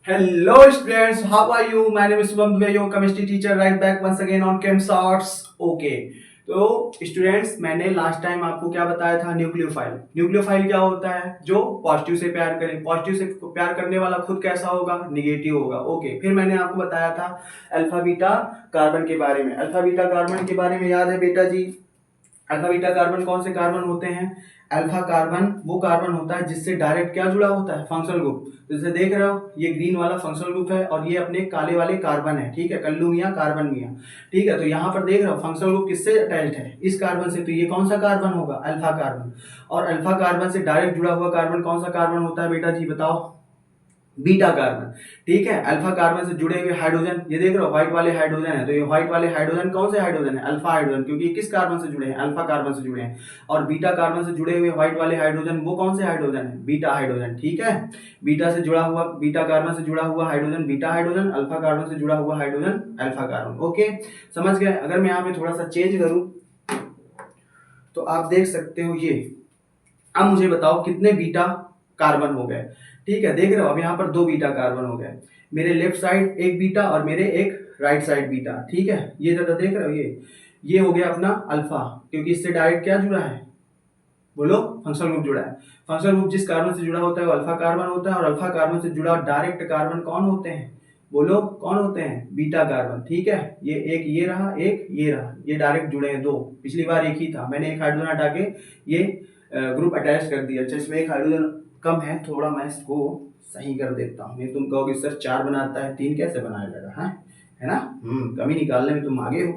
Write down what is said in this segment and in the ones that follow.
Hello students, how are you? My name is Shubham Dubey, your chemistry teacher, right back once again on ChemSarts. Okay. तो students, मैंने last time आपको क्या बताया था? Nucleophile. Nucleophile क्या होता है? जो पॉजिटिव से प्यार करे। पॉजिटिव से प्यार करने वाला खुद कैसा होगा? निगेटिव होगा। ओके, फिर मैंने आपको बताया था अल्फा बीटा कार्बन के बारे में। अल्फा बीटा कार्बन के बारे में याद है बेटा जी? अल्फा बीटा कार्बन कौन से कार्बन होते हैं? अल्फा कार्बन वो कार्बन होता है जिससे डायरेक्ट क्या जुड़ा होता है? Functional group. जैसे देख रहे हो, ये ग्रीन वाला फंक्शनल ग्रुप है और ये अपने काले वाले कार्बन है। ठीक है, कल्लू मियाँ कार्बन मियाँ। ठीक है, तो यहाँ पर देख रहे हो फंक्शनल ग्रुप किससे अटैच्ड है? इस कार्बन से। तो ये कौन सा कार्बन होगा? Alpha carbon. और अल्फा कार्बन से डायरेक्ट जुड़ा हुआ कार्बन कौन सा कार्बन होता है बेटा जी? बताओ। Beta carbon. ठीक है, अल्फा कार्बन से जुड़े हुए हाइड्रोजन, ये देख रहे हो व्हाइट वाले हाइड्रोजन है, तो ये व्हाइट वाले हाइड्रोजन कौन से हाइड्रोजन है? अल्फा हाइड्रोजन, क्योंकि ये किस कार्बन से जुड़े हैं? अल्फा कार्बन से जुड़े हैं। और बीटा कार्बन से जुड़े हुए व्हाइट वाले हाइड्रोजन वो कौन से हाइड्रोजन है? Beta hydrogen. ठीक है, बीटा से जुड़ा हुआ, बीटा कार्बन से जुड़ा हुआ hydrogen beta hydrogen, alpha carbon से जुड़ा हुआ हाइड्रोजन अल्फा कार्बन। ओके, समझ गए? अगर मैं यहाँ पे थोड़ा सा चेंज करूं तो आप देख सकते हो ये। अब मुझे बताओ कितने बीटा कार्बन हो गए? ठीक है, देख रहे हो अब यहाँ पर दो बीटा कार्बन हो गए। मेरे लेफ्ट साइड एक बीटा और मेरे एक राइट साइड बीटा। ठीक है, ये जरा देख रहे हो, ये हो गया अपना अल्फा, क्योंकि इससे डायरेक्ट क्या जुड़ा है? बोलो, फंक्शनल ग्रुप जुड़ा है। फंक्शनल ग्रुप जिस कार्बन से जुड़ा होता है वो अल्फा कार्बन होता है, और अल्फा कार्बन से जुड़ा डायरेक्ट कार्बन कौन होते हैं? बोलो, कौन होते हैं? Beta carbon. ठीक है, ये एक ये रहा, एक ये रहा, ये डायरेक्ट जुड़े हैं दो। पिछली बार एक ही था, मैंने एक हाइड्रोजन हटा के ये ग्रुप अटैच कर दिया। अच्छा, इसमें एक हाइड्रोजन कम है, थोड़ा मैं इसको सही कर देता हूँ। ये तुम कहोगे सर 4 बनाता है 3 कैसे बनाया जाएगा? है ना? कमी निकालने में तुम आगे हो।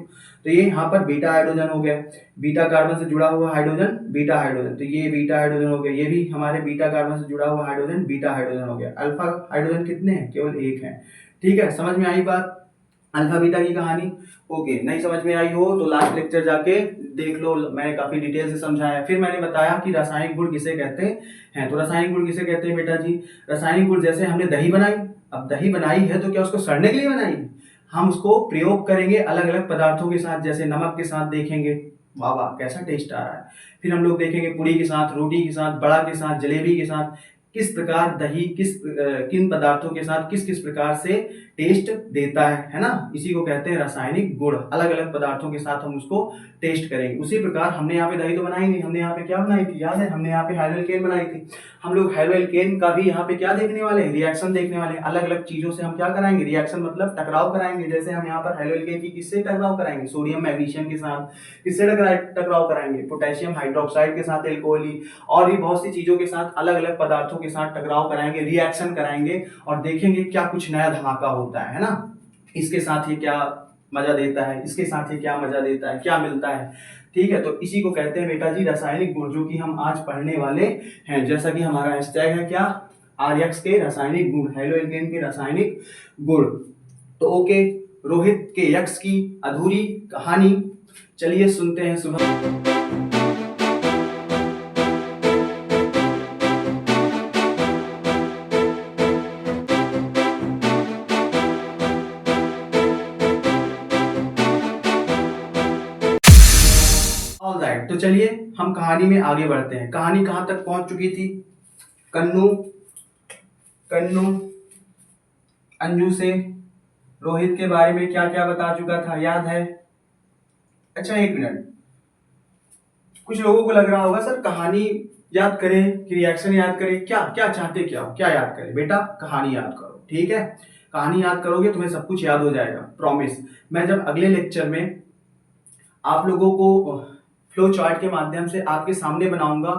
तो ये यहाँ पर बीटा हाइड्रोजन हो गया, बीटा कार्बन से जुड़ा हुआ हाइड्रोजन बीटा हाइड्रोजन, तो ये बीटा हाइड्रोजन हो गया। ये भी हमारे बीटा कार्बन से जुड़ा हुआ हाइड्रोजन बीटा हाइड्रोजन हो गया। अल्फा हाइड्रोजन कितने हैं? केवल एक है। ठीक है, समझ में आई बात अल्फा बीटा की कहानी? ओके, नहीं समझ में आई हो तो लास्ट लेक्चर जाके देख लो, मैंने काफी डिटेल से समझाया। फिर मैंने बताया कि रासायनिक गुण किसे कहते हैं। तो रासायनिक गुण किसे कहते हैं बेटा जी? रासायनिक गुण, जैसे हमने दही बनाई, अब दही बनाई है तो क्या उसको सड़ने के लिए बनाई? हम उसको प्रयोग करेंगे अलग अलग पदार्थों के साथ, जैसे नमक के साथ देखेंगे, वाह वाह कैसा टेस्ट आ रहा है। फिर हम लोग देखेंगे पूड़ी के साथ, रोटी के साथ, बड़ा के साथ, जलेबी के साथ, किस प्रकार दही किन पदार्थों के साथ किस किस प्रकार से टेस्ट देता है ना? इसी को कहते हैं रासायनिक गुण। अलग अलग पदार्थों के साथ हम उसको टेस्ट करेंगे। उसी प्रकार हमने यहाँ पे दही तो बनाई नहीं, हमने यहाँ पे क्या बनाई थी? याद है, हमने यहाँ पे हाइड्रोएल्केन बनाई थी। हम लोग हाइड्रोएल्केन का भी यहाँ पे क्या देखने वाले हैं? रिएक्शन देखने वाले हैं। अलग अलग चीजों से हम क्या कराएंगे? रिएक्शन मतलब टकराव कराएंगे। जैसे हम यहाँ पर हाइड्रोएल्केन की किससे टकराव कराएंगे? सोडियम मैग्नीशियम के साथ। किससे टकराव कराएंगे? पोटेशियम हाइड्रोक्साइड के साथ, एल्कोहली, और भी बहुत सी चीजों के साथ, अलग अलग पदार्थों के साथ टकराव कराएंगे, रिएक्शन कराएंगे, और देखेंगे क्या कुछ नया धमाका होता है ना? इसके साथ ये क्या मजा देता है, इसके साथ ये क्या मजा देता है, क्या मिलता है। ठीक है, तो इसी को कहते हैं बेटा जी रासायनिक गुण, जो कि हम आज पढ़ने वाले हैं। जैसा कि हमारा हैशटैग है क्या? आरएक्स के रासायनिक गुण, हाइड्रोएल्केन के रासायनिक गुण। तो ओके, रोहित के यक्स की अधूरी कहानी, चलिए सुनते हैं सुबह। ऑलराइट, तो चलिए हम कहानी में आगे बढ़ते हैं। कहानी कहां तक पहुंच चुकी थी? कन्नू कन्नू अंजू से रोहित के बारे में क्या क्या बता चुका था, याद है? अच्छा, एक मिनट, कुछ लोगों को लग रहा होगा सर कहानी याद करें कि रिएक्शन याद करें, क्या क्या चाहते, क्या याद करें? बेटा कहानी याद करो। ठीक है, कहानी याद करोगे तुम्हें सब कुछ याद हो जाएगा, प्रॉमिस। मैं जब अगले लेक्चर में आप लोगों को फ्लो चार्ट के माध्यम से आपके सामने बनाऊंगा,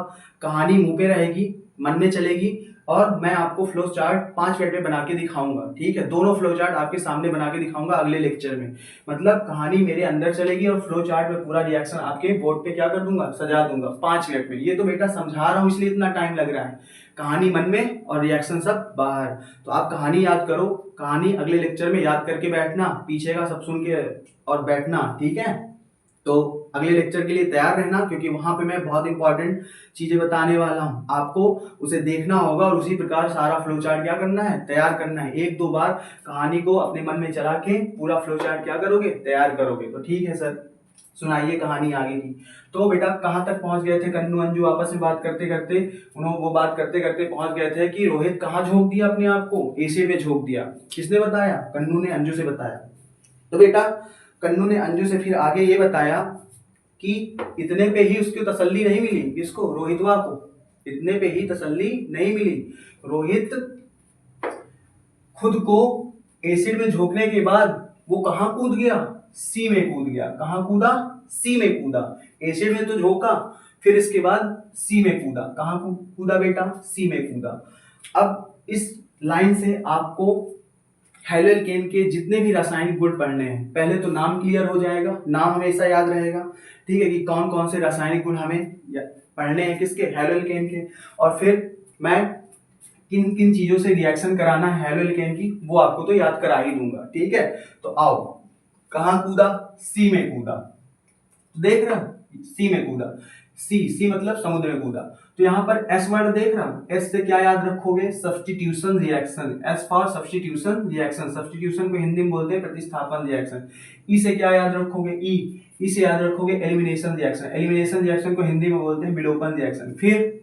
कहानी मुंह पे रहेगी, मन में चलेगी, और मैं आपको फ्लो चार्ट 5 मिनट में बना के दिखाऊंगा। ठीक है, दोनों फ्लो चार्ट आपके सामने बना के दिखाऊंगा अगले लेक्चर में। मतलब कहानी मेरे अंदर चलेगी और फ्लो चार्ट में पूरा रिएक्शन आपके बोर्ड पे क्या कर दूंगा? सजा दूंगा 5 मिनट में। ये तो बेटा समझा रहा हूँ इसलिए इतना टाइम लग रहा है, कहानी मन में और रिएक्शन सब बाहर। तो आप कहानी याद करो, कहानी अगले लेक्चर में याद करके बैठना, पीछे का सब सुन के और बैठना। ठीक है, तो अगले लेक्चर के लिए तैयार रहना, क्योंकि वहां पे मैं बहुत इंपॉर्टेंट चीजें बताने वाला हूं। आपको उसे देखना होगा और उसी प्रकार सारा फ्लो चार्ट क्या करना है? तैयार करना है। 1-2 बार कहानी को अपने मन में चला के पूरा फ्लो चार्ट क्या करोगे? तैयार करोगे। तो ठीक है सर, सुनाइए कहानी आगे की। तो बेटा कहाँ तक पहुंच गए थे कन्नू अंजू आपस में बात करते करते, उन्होंने वो बात करते करते पहुंच गए थे कि रोहित कहाँ झोंक दिया अपने आप को, एसिड में झोंक दिया। किसने बताया? कन्नू ने अंजू से बताया। तो बेटा कन्नू ने अंजू से फिर आगे ये बताया कि इतने पे ही उसकी तसल्ली नहीं मिली, किसको? रोहितवा को। इतने पे ही तसल्ली नहीं मिली। रोहित खुद को एसिड में झोंकने के बाद वो कहां कूद गया? सी में कूद गया। कहां कूदा? सी में कूदा। एसिड में तो झोंका, फिर इसके बाद सी में कूदा। कहां कूदा बेटा? सी में कूदा। अब इस लाइन से आपको हेलोकेन के जितने भी रासायनिक गुण पढ़ने हैं, पहले तो नाम क्लियर हो जाएगा, नाम हमेशा याद रहेगा, ठीक है, कि कौन कौन से रासायनिक गुण हमें पढ़ने हैं, किसके? हेलोकेन के। और फिर मैं किन किन चीजों से रिएक्शन कराना है हेलोकेन की, वो आपको तो याद करा ही दूंगा, ठीक है। तो आओ, कहां कूदा? सी में कूदा। देख रहा, सी में कूदा। सी मतलब समुद्र में कूदा। तो यहाँ पर एस वर्ड देख रहा, एस से क्या याद रखोगे? Substitution reaction. S for substitution reaction. Substitution को हिंदी में बोलते हैं प्रतिस्थापन रिएक्शन। ई से क्या याद रखोगे? ई से याद रखोगे एलिमिनेशन रिएक्शन। एलिमिनेशन रिएक्शन को हिंदी में बोलते हैं विलोपन रिएक्शन। फिर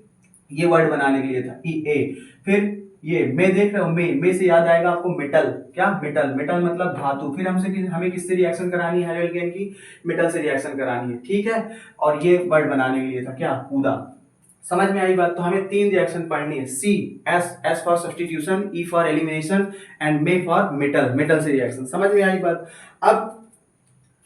ये वर्ड बनाने के लिए था ई ए। फिर ये मैं देख रहा हूं, मैं से याद आएगा आपको मेटल। क्या? मेटल। मेटल मतलब धातु। फिर हमें किससे रिएक्शन करानी है हेलोकेन की? मेटल से रिएक्शन करानी है, ठीक है। और ये वर्ड बनाने के लिए था क्या? कूदा। समझ में आई बात? तो हमें 3 रिएक्शन पढ़नी है। See, S for substitution, E for elimination and M for metal, metal से रिएक्शन। समझ में आई बात? अब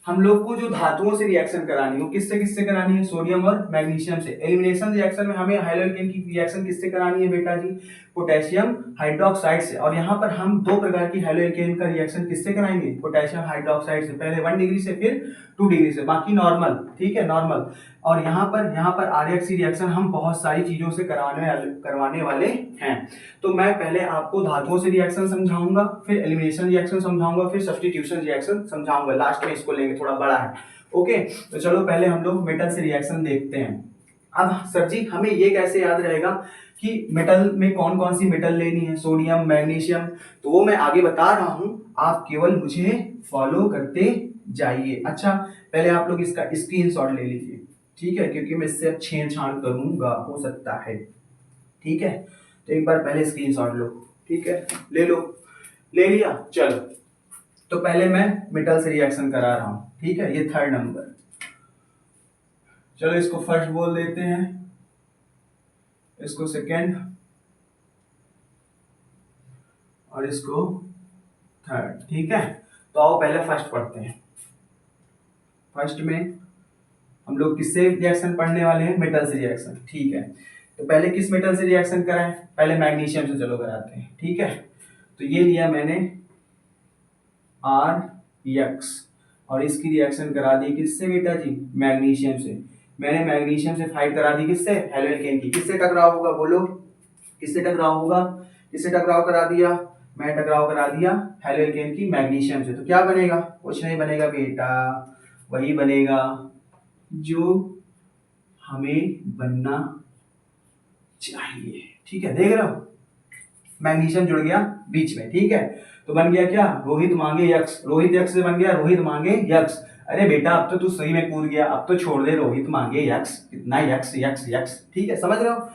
हम लोग को जो धातुओं से रिएक्शन करानी है वो किससे किससे करानी है? सोडियम और मैग्नीशियम से। एलिमिनेशन रिएक्शन में हमें हेलोकेन की रिएक्शन किससे करानी है बेटा जी? पोटेशियम हाइड्रोक्साइड से। और यहाँ पर हम 2 प्रकार की हेलोकेन का रिएक्शन किससे कराएंगे? पोटेशियम हाइड्रोक्साइड से। पहले 1 डिग्री से, फिर 2 डिग्री से, बाकी नॉर्मल, ठीक है, नॉर्मल। और यहाँ पर आरएक्सी रिएक्शन हम बहुत सारी चीजों से करवाने वाले हैं। तो मैं पहले आपको धातुओं से रिएक्शन समझाऊंगा, फिर एलिमिनेशन रिएक्शन समझाऊंगा, फिर सब्स्टिट्यूशन रिएक्शन समझाऊंगा, लास्ट में इसको लेंगे, थोड़ा बड़ा है। ओके, तो चलो पहले हम लोग मेटल से रिएक्शन देखते हैं। अब सर जी हमें ये कैसे याद रहेगा कि मेटल में कौन कौन सी मेटल लेनी है? सोडियम, मैग्नीशियम, तो वो मैं आगे बता रहा हूं, आप केवल मुझे फॉलो करते जाइए। अच्छा, पहले आप लोग इसका स्क्रीनशॉट ले लीजिए, ठीक है, क्योंकि मैं इससे अब छेड़छाड़ करूंगा, हो सकता है, ठीक है। तो एक बार पहले स्क्रीनशॉट लो, ठीक है, ले लो, ले लिया, चलो। तो पहले मैं मेटल से रिएक्शन करा रहा हूं, ठीक है, ये 3rd नंबर। चलो इसको फर्स्ट बोल देते हैं, इसको सेकेंड, और इसको 3rd, ठीक है। तो आओ पहले फर्स्ट पढ़ते हैं। फर्स्ट में हम लोग किससे रिएक्शन पढ़ने वाले हैं? मेटल से रिएक्शन, ठीक है। तो पहले किस मेटल से रिएक्शन कराएं? पहले मैग्नीशियम से चलो कराते हैं, ठीक है। तो ये लिया मैंने RX, और इसकी रिएक्शन करा दी किससे बेटा जी? मैग्नीशियम से। मैंने मैग्नीशियम से फाइट करा दी किससे? हेलोकेन की। किससे टकराव होगा बोलो? किससे टकराव होगा? किससे टकराव करा दिया? मैं टकराव करा दिया हेलोकेन की मैग्नीशियम से। तो क्या बनेगा? कुछ नहीं बनेगा बेटा, वही बनेगा जो हमें बनना चाहिए, ठीक है। देख रहे हो, मैग्नीशियम जुड़ गया बीच में, ठीक है। तो बन गया क्या? रोहित मांगे यक्स। रोहित यक्स से बन गया रोहित मांगे यक्स। अरे बेटा अब तो तू सही में कूद गया, अब तो छोड़ दे, रोहित मांगे यक्स, कितना यक्स यक्स यक्स, ठीक है, समझ रहे हो?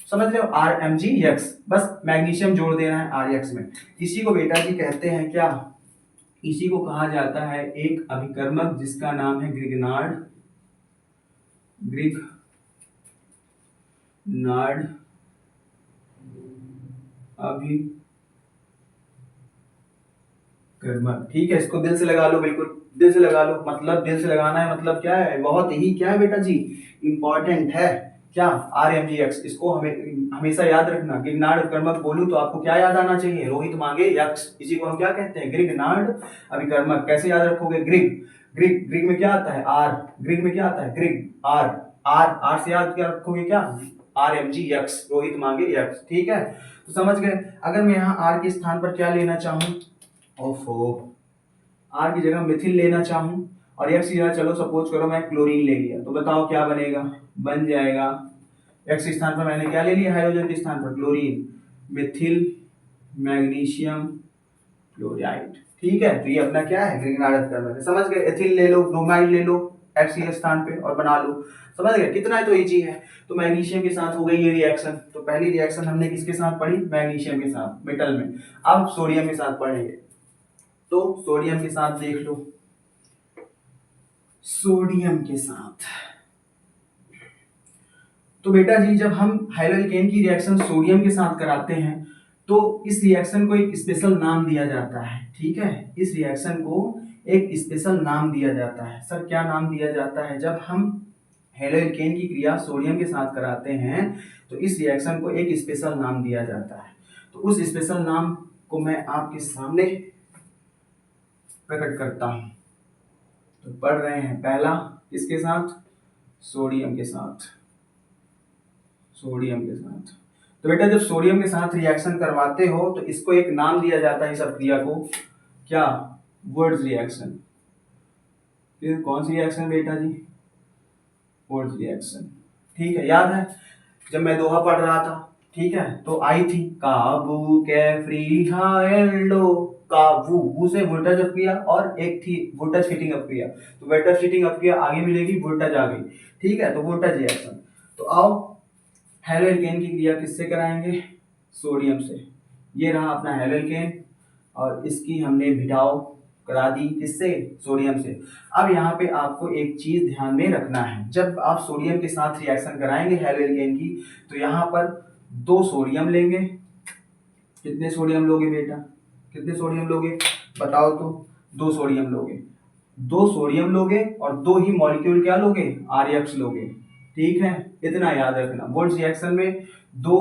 समझ रहे हो? RMG यक्स, बस मैग्नीशियम जोड़ देना है RX में। इसी को बेटा जी कहते हैं क्या? इसी को कहा जाता है एक अभिकर्मक जिसका नाम है ग्रिगनार्ड अभिकर्मक, ठीक है। इसको दिल से लगा लो, बिल्कुल दिल से लगा लो। मतलब दिल से लगाना है, मतलब क्या है? बहुत ही क्या है बेटा जी? इंपॉर्टेंट है। क्या? RMGX, इसको हमें हमेशा याद रखना। ग्रिगनार्ड अभिकर्मक बोलूं तो आपको क्या याद आना चाहिए? रोहित मांगे यक्स। इसी को हम क्या कहते हैं? ग्रिगनार्ड अभिकर्मक। कैसे याद रखोगे? ग्रिग में क्या आता है? R। ग्रिग में क्या आता है? ग्रिग, R से याद क्या रखोगे? क्या? RMGX, रोहित मांगे यक्स, ठीक है। तो समझ गए। अगर मैं यहाँ R के स्थान पर क्या लेना चाहूँ? ओफो, R की जगह मिथिल लेना चाहूँ और यक्स की जगह चलो सपोज करो मैं क्लोरीन ले लिया, तो बताओ क्या बनेगा? बन जाएगा, एक्स के स्थान पर मैंने क्या ले लिया? हाइड्रोजन के स्थान पर क्लोरीन, मिथिल मैग्नीशियम क्लोराइड, ठीक है। तो ये अपना क्या है? ग्रिगनार्ड अभिकर्मक है। समझ गए? एथिल ले लो, ब्रोमाइड ले लो, X के स्थान पे और बना लो। समझ गए कितना तो इजी है। तो मैग्नीशियम के साथ हो गई ये रिएक्शन। तो पहली रिएक्शन हमने किसके साथ पढ़ी, मैग्नीशियम के साथ मेटल में। अब सोडियम के साथ पढ़ेंगे। तो सोडियम के साथ देख लो, सोडियम के साथ तो बेटा जी जब हम हाइड्रोजन की रिएक्शन सोडियम के साथ कराते हैं तो इस रिएक्शन को एक स्पेशल नाम दिया जाता है। ठीक है, इस रिएक्शन को एक स्पेशल नाम दिया जाता है। सर क्या नाम दिया जाता है? जब हम हेलोकेन की क्रिया सोडियम के साथ कराते हैं तो इस रिएक्शन को एक स्पेशल नाम दिया जाता है। तो उस स्पेशल नाम को मैं आपके सामने प्रकट करता हूं। तो पढ़ रहे हैं पहला किसके साथ, सोडियम के साथ, सोडियम के साथ। तो बेटा जब सोडियम के साथ रिएक्शन करवाते हो तो इसको एक नाम दिया जाता है इस क्रिया को, क्या, वुड्स रिएक्शन। फिर कौन सी रिएक्शन बेटा जी, वुड्स रिएक्शन। ठीक है, याद है जब मैं दोहा पढ़ रहा था, ठीक है, तो आई थी काबू कैफ्री हाइल्डो, काबू, वू से वोल्टेज अपक्रिया और एक थी वोल्टेज फिटिंग अपक्रिया। तो वोल्टेज फिटिंग अपक्रिया आगे मिलेगी, वोल्टेज आ गई। ठीक है, तो वोल्टेज रिएक्शन। तो आओ हेलोकेन की क्रिया किससे कराएंगे, सोडियम से। ये रहा अपना हेलोकेन और इसकी हमने भिटाव करा दी किससे, सोडियम से। अब यहाँ पे आपको एक चीज ध्यान में रखना है, जब आप सोडियम के साथ रिएक्शन कराएंगे हेलोकेन की तो यहाँ पर 2 सोडियम लेंगे। कितने सोडियम लोगे बेटा, कितने सोडियम लोगे बताओ तो, 2 सोडियम लोगे। 2 सोडियम लोगे और 2 ही मॉलिक्यूल क्या लोगे, RX लोगे। ठीक है, इतना याद रखना। वुड्स रिएक्शन में 2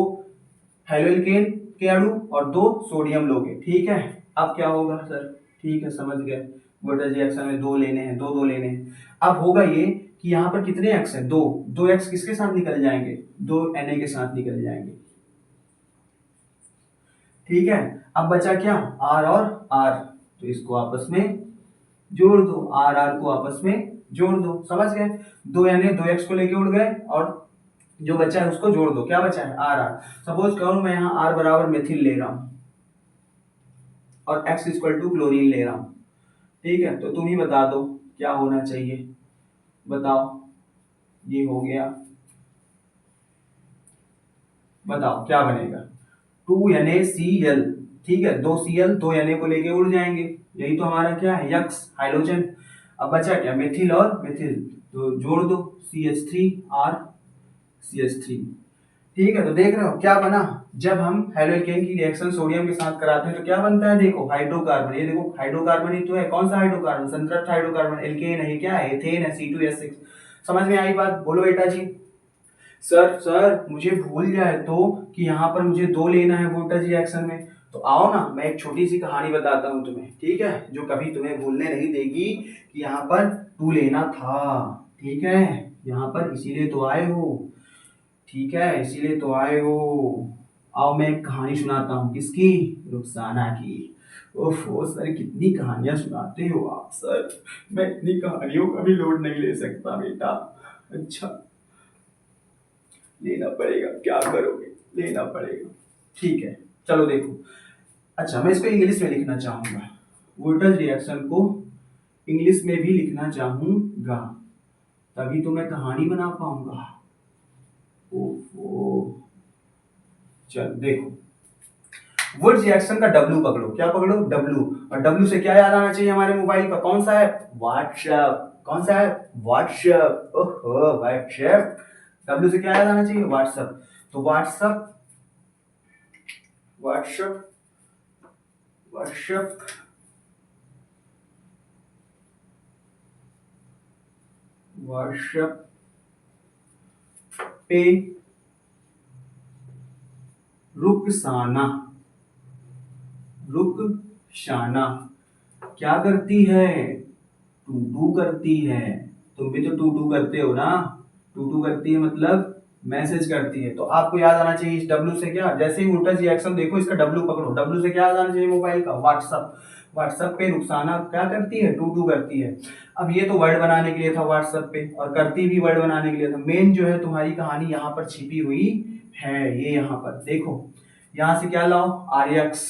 हेलोकेन के अणु और 2 सोडियम लोगे। ठीक है, अब क्या होगा सर, ठीक है समझ गए, वुड्स रिएक्शन में 2 लेने हैं, 2 लेने हैं। अब होगा ये कि यहाँ पर कितने एक्स है, 2, 2 एक्स किसके साथ निकल जाएंगे, 2 Na के साथ निकल जाएंगे। ठीक है, अब बचा क्या, R और R, तो इसको आपस में जोड़ दो, R को आपस में जोड़ दो। समझ गए, 2 Na 2x को लेके उड़ गए और जो बचा है उसको जोड़ दो, क्या बचा है, R। सपोज करो मैं यहाँ R बराबर मेथिल ले रहा हूं और X इक्वल टू क्लोरीन ले रहा हूं। ठीक है, तो तुम ही बता दो क्या होना चाहिए, बताओ। ये हो गया, बताओ क्या बनेगा, 2NaCl। ठीक है, 2 Cl 2 Na को लेके उड़ जाएंगे, यही तो हमारा क्या है, यक्स हाइड्रोजन। अब बचा क्या, मेथिल और मेथिल, तो जोड़ दो CH3R CH3। ठीक है, तो देख रहे हो क्या बना, जब हम हेलोकेन की रिएक्शन सोडियम के साथ कराते हैं तो क्या बनता है, देखो हाइड्रोकार्बन। ये देखो हाइड्रोकार्बन ही तो है, कौन सा हाइड्रोकार्बन, संतृप्त हाइड्रोकार्बन, एल्केन है, क्या है, एथेन है, C2H6। समझ में आई बात, बोलो बेटा जी। सर मुझे भूल जाए तो कि यहाँ पर मुझे 2 लेना है वोल्टेज रिएक्शन में, तो आओ ना मैं एक छोटी सी कहानी बताता हूँ तुम्हें, ठीक है, जो कभी तुम्हें भूलने नहीं देगी कि यहाँ पर 2 लेना था। ठीक है, यहाँ पर इसीलिए तो आए हो, ठीक है, इसीलिए तो आए हो। आओ मैं एक कहानी सुनाता हूँ, किसकी, रुखसाना की। ओफो सर कितनी कहानियां सुनाते हो आप सर, मैं इतनी कहानियों का भी लोड नहीं ले सकता बेटा। अच्छा लेना पड़ेगा, क्या करोगे, लेना पड़ेगा। ठीक है, चलो देखो। अच्छा मैं इसको इंग्लिश में लिखना चाहूंगा, वोल्टेज रिएक्शन को इंग्लिश में भी लिखना चाहूंगा, तभी तो मैं कहानी बना पाऊंगा। ओफो, चल देखो, वुड्स रिएक्शन का W पकड़ो, क्या पकड़ो, W। और W से क्या याद आना चाहिए हमारे मोबाइल का, कौन सा है, व्हाट्सएप। कौन सा है, व्हाट्सएप। ओहो व्हाट्सएप, W से क्या याद आना चाहिए, व्हाट्सएप। तो व्हाट्सएप, व्हाट्सएप, व्हाट्सएप, व्हाट्सएप पे रुखसाना, रुखसाना क्या करती है, टू करती है। तुम भी तो टू करते हो ना, टू करती है मतलब मैसेज करती है। तो आपको याद आना चाहिए इस W से क्या, जैसे ही वोल्टेज रिएक्शन देखो इसका W पकड़ो, W से क्या याद आना चाहिए मोबाइल का, व्हाट्सएप। व्हाट्सएप पे रुखसाना क्या करती है, टू करती है। अब ये तो वर्ड बनाने के लिए था व्हाट्सएप पे, और करती भी वर्ड बनाने के लिए था। मेन जो है तुम्हारी कहानी यहाँ पर छिपी हुई है, ये यहाँ पर देखो, यहाँ से क्या लाओ, RX,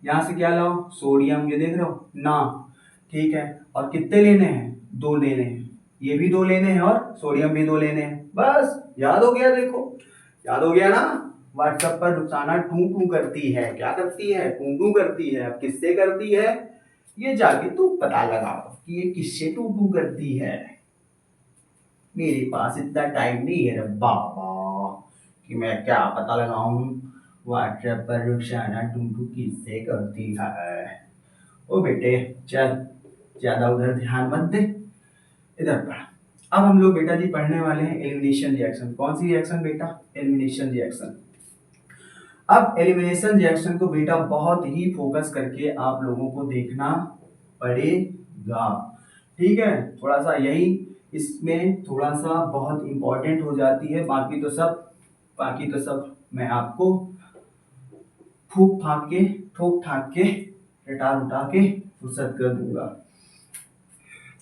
यहाँ से क्या लाओ, सोडियम, ये देख रहे हो ना। ठीक है, और कितने लेने हैं, दो लेने हैं, ये भी दो लेने हैं और सोडियम भी दो लेने हैं। बस याद हो गया, देखो याद हो गया ना। व्हाट्सएप पर रुखसाना टू टू करती है, क्या करती है? टू टू करती है। अब किससे करती है ये जाके तू पता लगाओ कि ये किससे टू टू करती है। मेरे पास इतना टाइम नहीं है रे बाबा कि मैं क्या पता लगाऊं व्हाट्सएप पर रुखसाना टू टू किससे करती है। ओ बेटे चल, ज्यादा उधर ध्यान मत दे, इधर पढ़। अब हम लोग बेटा जी पढ़ने वाले हैं एलिमिनेशन रिएक्शन। कौन सी रिएक्शन बेटा? Elimination reaction. अब एलिमिनेशन रिएक्शन को बेटा बहुत ही फोकस करके आप लोगों को देखना पड़ेगा, ठीक है। थोड़ा सा यही इसमें थोड़ा सा बहुत इंपॉर्टेंट हो जाती है, बाकी तो सब मैं आपको फूक फाक के ठोक ठाक के रटा उठा के फुर्सत कर दूंगा।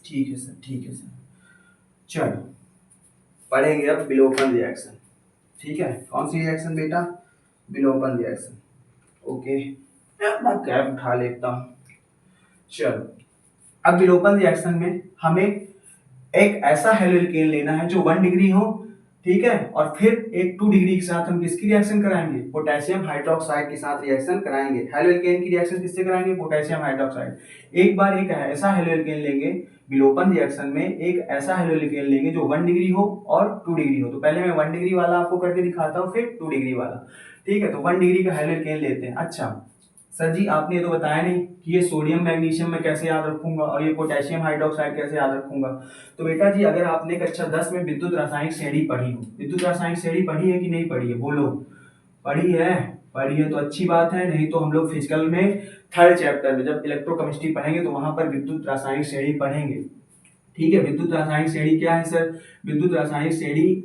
ठीक है सर, ठीक है सर। चलो पढ़ेंगे अब विलोपन रिएक्शन, ठीक है। कौन सी रिएक्शन बेटा? विलोपन रिएक्शन। ओके, मैं कैप उठा लेता हूँ। चलो अब विलोपन रिएक्शन में हमें एक ऐसा हेलोल्केन लेना है जो 1 डिग्री हो, ठीक है। और फिर एक 2 डिग्री के साथ हम किसकी रिएक्शन कराएंगे? पोटेशियम हाइड्रोक्साइड के साथ रिएक्शन कराएंगे। हेलोल्केन की रिएक्शन किससे कराएंगे? Potassium hydroxide. एक बार एक ऐसा हेलोल्केन लेंगे विलोपन रिएक्शन में, एक ऐसा हेलोल्केन लेंगे जो 1 डिग्री हो और 2 डिग्री हो। तो पहले मैं 1 डिग्री वाला आपको करके दिखाता हूँ, फिर 2 डिग्री वाला, ठीक है। तो 1 डिग्री का हेलोल्केन लेते हैं। अच्छा सर जी आपने ये तो बताया नहीं कि ये सोडियम मैग्नीशियम में कैसे याद रखूंगा और ये पोटेशियम हाइड्रोक्साइड कैसे याद रखूंगा। तो बेटा जी अगर आपने कक्षा 10 में विद्युत रासायनिक श्रेणी पढ़ी हो, विद्युत रासायनिक श्रेणी पढ़ी है कि नहीं पढ़ी है? बोलो पढ़ी है। पढ़ी है तो अच्छी बात है, नहीं तो हम लोग फिजिकल में 3rd चैप्टर में जब इलेक्ट्रोकेमिस्ट्री पढ़ेंगे तो वहां पर विद्युत रासायनिक श्रेणी पढ़ेंगे, ठीक है। विद्युत रासायनिक श्रेणी क्या है सर? विद्युत रासायनिक श्रेणी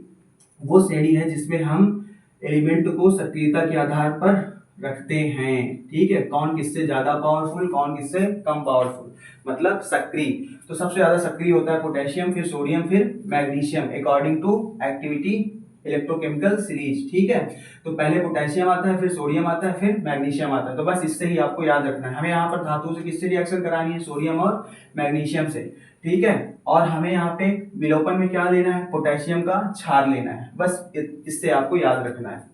वो श्रेणी है जिसमें हम एलिमेंट को सक्रियता के आधार पर रखते हैं, ठीक है। कौन किससे ज्यादा पावरफुल, कौन किससे कम पावरफुल, मतलब सक्रिय। तो सबसे ज्यादा सक्रिय होता है पोटेशियम, फिर सोडियम, फिर magnesium according to activity electrochemical series, ठीक है। तो पहले पोटेशियम आता है, फिर सोडियम आता है, फिर मैग्नीशियम आता है। तो बस इससे ही आपको याद रखना है। हमें यहाँ पर धातु से किससे रिएक्शन करानी है? सोडियम और मैग्नीशियम से, ठीक है। और हमें यहाँ पे विलोपन में क्या लेना है? पोटेशियम का क्षार लेना है। बस इससे आपको याद रखना है।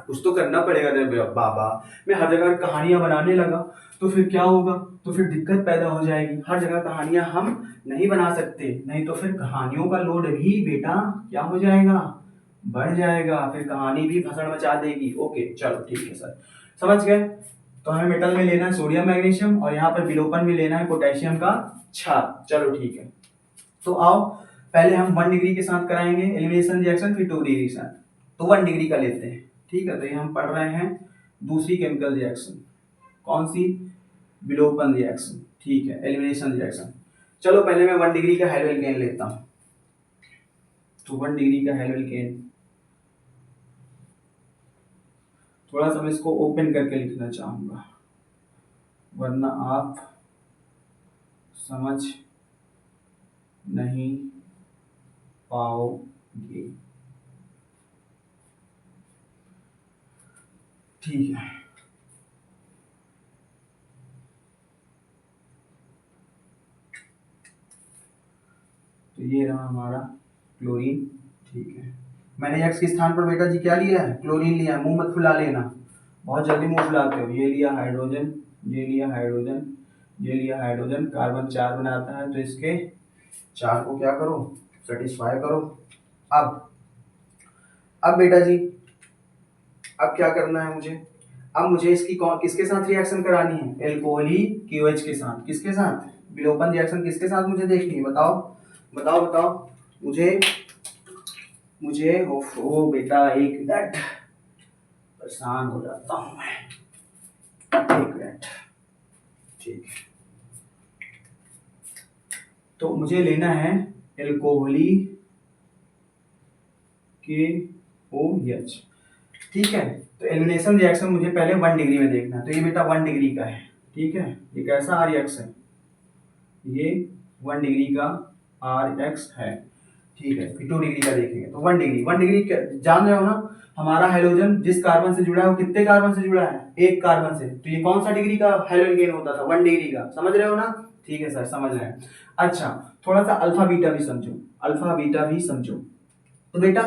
कुछ तो करना पड़ेगा रे बाबा। मैं हर जगह कहानियां बनाने लगा तो फिर क्या होगा? तो फिर दिक्कत पैदा हो जाएगी। हर जगह कहानियां हम नहीं बना सकते, नहीं तो फिर कहानियों का लोड भी बेटा क्या हो जाएगा? बढ़ जाएगा, फिर कहानी भी भसड़ मचा देगी। ओके चलो ठीक है सर, समझ गए। तो हमें मेटल में लेना है सोडियम मैग्नीशियम और यहाँ पर विलोपन में लेना है पोटेशियम का क्षार। चलो ठीक है, तो आओ पहले हम 1 डिग्री के साथ कराएंगे एलिमिनेशन रिएक्शन, फिर 2 डिग्री के साथ। तो 1 डिग्री का लेते हैं, ठीक है। तो ये हम पढ़ रहे हैं दूसरी केमिकल रिएक्शन। कौन सी? विलोपन रिएक्शन, ठीक है, एलिमिनेशन रिएक्शन। चलो पहले मैं 1 डिग्री का हेलोल्केन लेता हूं। तो 1 डिग्री का हेलोल्केन, थोड़ा सा मैं इसको ओपन करके लिखना चाहूंगा वरना आप समझ नहीं पाओगे, ठीक है। तो ये रहा हमारा क्लोरीन, ठीक है। मैंने एक्स के स्थान पर बेटा जी क्या लिया है? क्लोरीन लिया है। मुंह मत फुला लेना, बहुत जल्दी मुंह फुलाते हो। ये लिया हाइड्रोजन, ये लिया हाइड्रोजन, ये लिया हाइड्रोजन। कार्बन 4 बनाता है तो इसके 4 को क्या करो? सेटिस्फाई करो। अब बेटा जी अब क्या करना है मुझे? अब मुझे इसकी किसके साथ रिएक्शन करानी है? एल्कोहली KOH के साथ। किसके साथ? विलोपन रिएक्शन किसके साथ मुझे देखनी है? बताओ बताओ बताओ मुझे ओ बेटा 1 मिनट, परेशान हो जाता हूं मैं, 1 मिनट, ठीक है। तो मुझे लेना है एल्कोहली KOH, ठीक है। तो एलिमिनेशन रिएक्शन मुझे पहले 1 डिग्री में देखना है। तो ये बेटा 1 डिग्री का है, ठीक है। ये कैसा RX है? ये 1 डिग्री का RX है, ठीक है, फिर 2 डिग्री का देखेंगे तो 1 डिग्री जान रहे हो ना, हमारा हाइड्रोजन जिस कार्बन से जुड़ा है वो कितने कार्बन से जुड़ा है, एक कार्बन से, तो ये कौन सा डिग्री का हाइड्रोजन होता था, 1 डिग्री का, समझ रहे हो ना। ठीक है सर, समझ रहे हैं। अच्छा, थोड़ा सा अल्फा बीटा भी समझो, अल्फा बीटा भी समझो। तो बेटा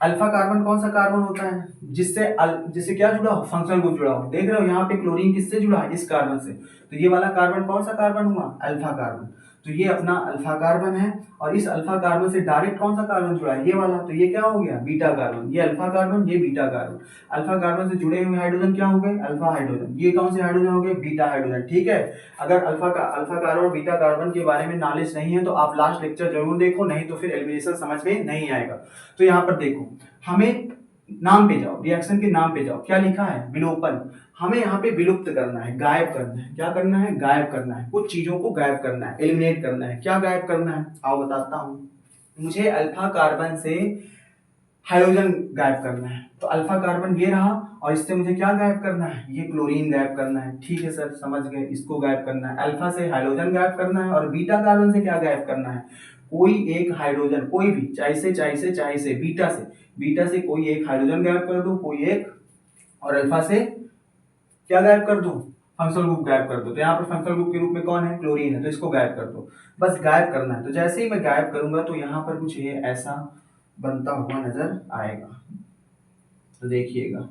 अल्फा कार्बन कौन सा कार्बन होता है जिससे क्या जुड़ा हो, फंक्शनल ग्रुप जुड़ा हो। देख रहे हो यहाँ पे क्लोरीन किससे जुड़ा है, इस कार्बन से, तो ये वाला कार्बन कौन सा कार्बन हुआ, अल्फा कार्बन। तो ये अपना अल्फा कार्बन है, और इस अल्फा कार्बन से डायरेक्ट कौन सा कार्बन जुड़ा है, ये वाला, तो ये क्या हो गया, बीटा कार्बन। ये अल्फा कार्बन, ये बीटा कार्बन। अल्फा कार्बन से जुड़े हुए हाइड्रोजन क्या हो गए, अल्फा हाइड्रोजन। ये कौन से हाइड्रोजन हो गए, बीटा हाइड्रोजन। ठीक है, अगर अल्फा कार्बन और बीटा कार्बन के बारे में नॉलेज नहीं है तो आप लास्ट लेक्चर जरूर देखो, नहीं तो फिर एलिमिनेशन समझ में नहीं आएगा। तो यहाँ पर देखो, हमें नाम पे जाओ, रिएक्शन के नाम पे जाओ, क्या लिखा है, विलोपन। हमें यहाँ पे विलुप्त करना है, गायब करना है। क्या करना है, गायब करना है, कुछ चीजों को गायब करना है, एलिमिनेट करना है। क्या गायब करना है, आओ बताता हूँ। मुझे अल्फा कार्बन से हाइड्रोजन गायब करना है, तो अल्फा कार्बन ये रहा, और इससे मुझे क्या गायब करना है, ये क्लोरीन गायब करना है। ठीक है सर, समझ गए, इसको गायब करना है। अल्फा से हाइड्रोजन गायब करना है, और बीटा कार्बन से क्या गायब करना है, कोई एक हाइड्रोजन, कोई भी, चाहे से बीटा से कोई एक हाइड्रोजन गायब कर दो, कोई एक, और अल्फा से क्या गायब कर दो, फंक्शनल ग्रुप गायब कर दो। तो यहाँ पर फंक्शनल ग्रुप के रूप में कौन है, क्लोरीन है, तो इसको गायब कर दो। बस गायब करना है। तो जैसे ही मैं गायब करूंगा तो यहाँ पर कुछ ये ऐसा बनता हुआ नजर आएगा, तो देखिएगा।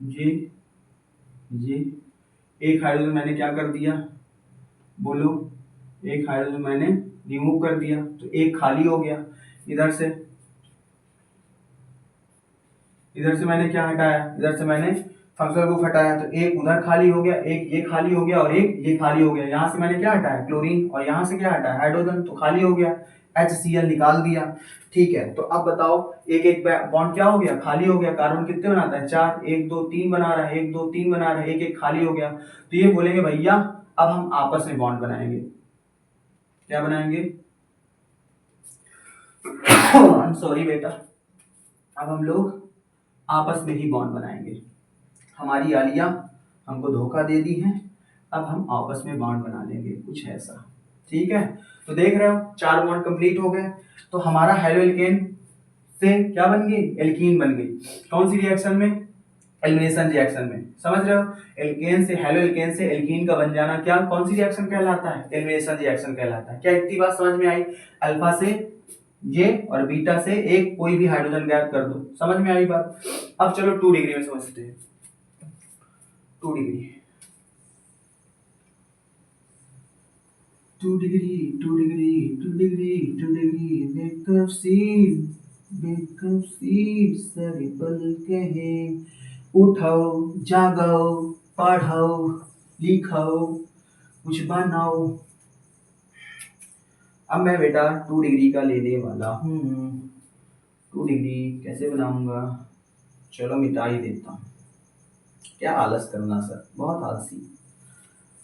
ये एक हाइड्रोजन मैंने क्या कर दिया, बोलो, एक हाइड्रोजन मैंने रिमूव कर दिया, तो एक खाली हो गया। इधर से मैंने क्या हटाया, इधर से मैंने फंक्शनल ग्रुप हटाया, तो एक उधर खाली हो गया, एक ये खाली हो गया, और एक ये खाली हो गया। यहाँ से मैंने क्या हटाया, क्लोरीन, और यहाँ से क्या हटाया, हाइड्रोजन, तो खाली हो गया, HCl निकाल दिया। ठीक है, तो अब बताओ, एक एक बॉन्ड क्या हो गया, खाली हो गया। कार्बन कितने बनाता है, 4, 1 2 3 बना रहा है, 1 2 3 बना रहा है, एक एक खाली हो गया। तो ये बोलेंगे भैया अब हम आपस में बॉन्ड बनाएंगे। क्या बनाएंगे, सॉरी बेटा, अब हम लोग आपस में ही बॉन्ड बनाएंगे। हमारी आलिया हमको धोखा दे दी है, अब हम आपस में बॉन्ड बना लेंगे, कुछ ऐसा। ठीक है, तो देख रहे हो 4 बॉन्ड कंप्लीट हो गए। तो हमारा हेलोएल्केन से क्या बन गई, एल्कीन बन गई। कौन सी रिएक्शन में, एलिमिनेशन रिएक्शन में, समझ रहे हो। एल्केन से हेलोएल्केन से एल्कीन का बन जाना क्या, कौन सी रिएक्शन कहलाता है, एलिमिनेशन रिएक्शन कहलाता है। क्या इतनी बात समझ में आई, अल्फा से ये और बीटा से एक कोई भी हाइड्रोजन गायब कर दो, समझ में आई बात। अब चलो 2 डिग्री में समझते हैं। 2 degree, 2 degree, 2 degree, 2 degree, 2 degree, बेकअप सीन सारे पल कहे, उठाओ जागाओ पढ़ाओ लिखाओ कुछ बनाओ। अब मैं बेटा 2 डिग्री का लेने वाला हूँ। 2 डिग्री कैसे बनाऊंगा, चलो मिटा ही देता हूँ। क्या आलस करना सर, बहुत आलसी।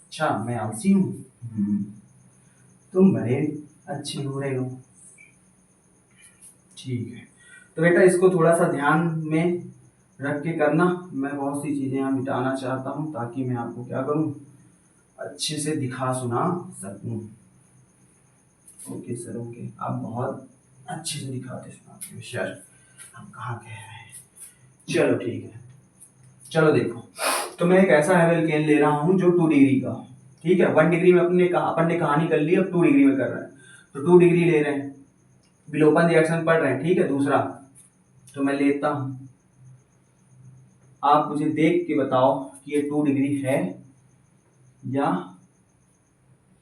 अच्छा मैं आलसी हूँ, तुम बड़े अच्छे हो रहे हो। ठीक है, तो बेटा इसको थोड़ा सा ध्यान में रख के करना। मैं बहुत सी चीज़ें यहाँ मिटाना चाहता हूँ ताकि मैं आपको क्या करूँ, अच्छे से दिखा सुना सकूँ। ओके सर, ओके, आप बहुत अच्छे से दिखाते सुनाते हो सर, हम कहाँ कह रहे हैं। चलो ठीक है, चलो देखो, तो मैं एक ऐसा हेलोएल्केन ले रहा हूँ जो 2 डिग्री का, ठीक है। 1 डिग्री में अपन ने कहानी कर ली, अब 2 डिग्री में कर रहे हैं। तो 2 डिग्री ले रहे हैं, विलोपन रिएक्शन पढ़ रहे हैं, ठीक है। दूसरा तो मैं लेता हूँ, आप मुझे देख के बताओ कि ये 2 डिग्री है या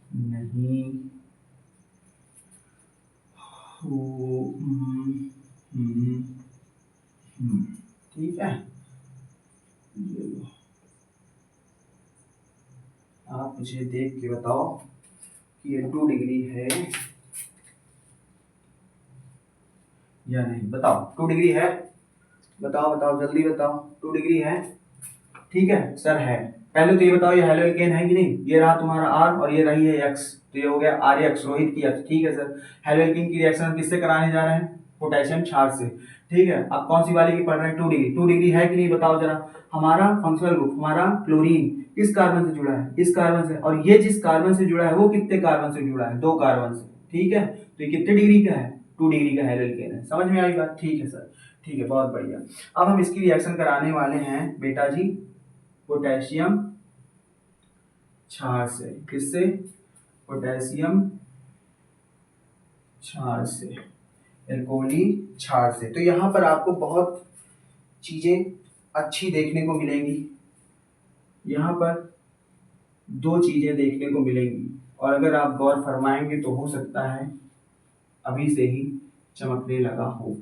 नहीं। ठीक है, आप मुझे देख के बताओ कि ये 2 डिग्री है या नहीं। बताओ 2 डिग्री है, बताओ बताओ जल्दी बताओ, 2 डिग्री है। ठीक है सर है। पहले तो ये बताओ ये हेलोएल्केन है कि नहीं। ये रहा तुम्हारा R और ये रही है X, तो ये हो गया RX, रोहित की X। ठीक है सर, हेलोएल्केन की रिएक्शन हम किससे कराने जा रहे हैं, पोटेशियम क्षार से। ठीक है, अब कौन सी वाले की पढ़ रहे हैं? 2 डिग्री। 2 डिग्री है कि नहीं बताओ जरा। हमारा फंक्शनल ग्रुप, हमारा क्लोरीन किस कार्बन से जुड़ा है? इस कार्बन से। और ये जिस कार्बन से जुड़ा है वो कितने कार्बन से जुड़ा है? 2 कार्बन से। ठीक है, तो ये कितने डिग्री का है? 2 डिग्री का है एल्केन है। समझ में आई बात? ठीक है सर, ठीक है, बहुत बढ़िया। अब हम इसकी रिएक्शन कराने वाले हैं बेटा जी पोटेशियम क्षार से। किससे? पोटेशियम क्षार से, एल्कोहली क्षार से। तो यहाँ पर आपको बहुत चीजें अच्छी देखने को मिलेंगी। यहाँ पर 2 चीजें देखने को मिलेंगी, और अगर आप गौर फरमाएंगे तो हो सकता है अभी से ही चमकने लगा हो।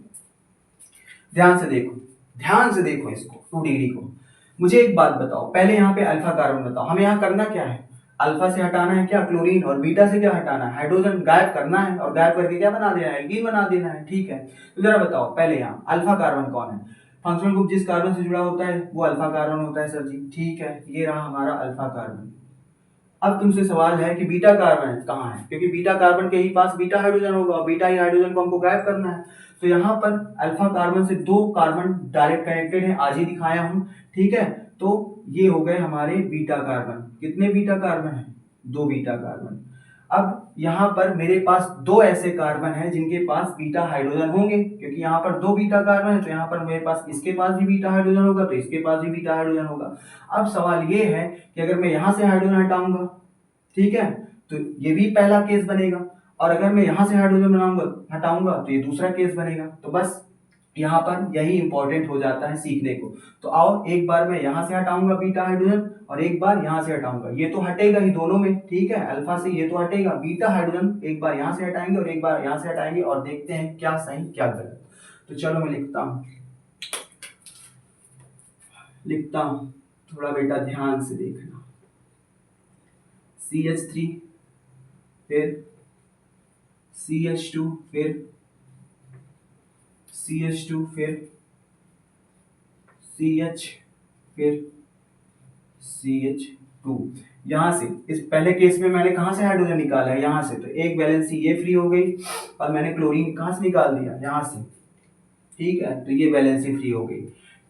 ध्यान से देखो, ध्यान से देखो इसको, 2 डिग्री को। मुझे एक बात बताओ, पहले यहाँ पे अल्फा कार्बन बताओ, हमें यहाँ करना क्या है? अल्फा से हटाना है क्या? क्लोरीन। और बीटा से क्या हटाना है? हाइड्रोजन गायब करना है, और गायब करके क्या बना देना है? एल्कीन बना देना है। ठीक है, तो जरा बताओ पहले यहाँ अल्फा कार्बन कौन है? फंक्शनल ग्रुप जिस कार्बन से जुड़ा होता है वो अल्फा कार्बन होता है सर जी। ठीक है, ये रहा हमारा अल्फा कार्बन। अब तुमसे सवाल है कि बीटा कार्बन कहाँ है? क्योंकि बीटा कार्बन के ही पास बीटा हाइड्रोजन होगा, और बीटा ही हाइड्रोजन को हमको गायब करना है। तो यहाँ पर अल्फा कार्बन से 2 कार्बन डायरेक्ट कनेक्टेड है, आज ही दिखाया हूं। ठीक है, तो ये हो गए हमारे बीटा कार्बन। कितने बीटा कार्बन है? 2 बीटा कार्बन। अब यहाँ पर मेरे पास 2 ऐसे कार्बन हैं जिनके पास बीटा हाइड्रोजन होंगे, क्योंकि यहाँ पर 2 बीटा कार्बन है, तो यहाँ पर मेरे पास इसके पास भी बीटा हाइड्रोजन होगा, तो इसके पास भी बीटा हाइड्रोजन होगा। अब सवाल ये है कि अगर मैं यहाँ से हाइड्रोजन हटाऊंगा, ठीक है, तो ये भी पहला केस बनेगा, और अगर मैं यहाँ से हाइड्रोजन बनाऊंगा हटाऊंगा तो ये दूसरा केस बनेगा। तो बस यहाँ पर यही इंपॉर्टेंट हो जाता है सीखने को। तो आओ, एक बार मैं यहाँ से हटाऊंगा बीटा हाइड्रोजन, और एक बार यहाँ से हटाऊंगा। ये तो हटेगा ही दोनों में, ठीक है, अल्फा से ये तो हटेगा। बीटा हाइड्रोजन एक बार यहाँ से हटाएंगे और एक बार यहाँ से हटाएंगे, और देखते हैं क्या सही क्या गलत। तो चलो मैं लिखता हूँ, थोड़ा बेटा ध्यान से देखना। CH3, फिर CH2, फिर CH2, फिर CH, फिर CH2। यहां से इस पहले केस में मैंने कहां से हाइड्रोजन निकाला है? यहां से। तो एक वैलेंसी ये फ्री हो गई, और मैंने क्लोरीन कहां से निकाल दिया? यहां से। ठीक है, तो ये वैलेंसी फ्री हो गई।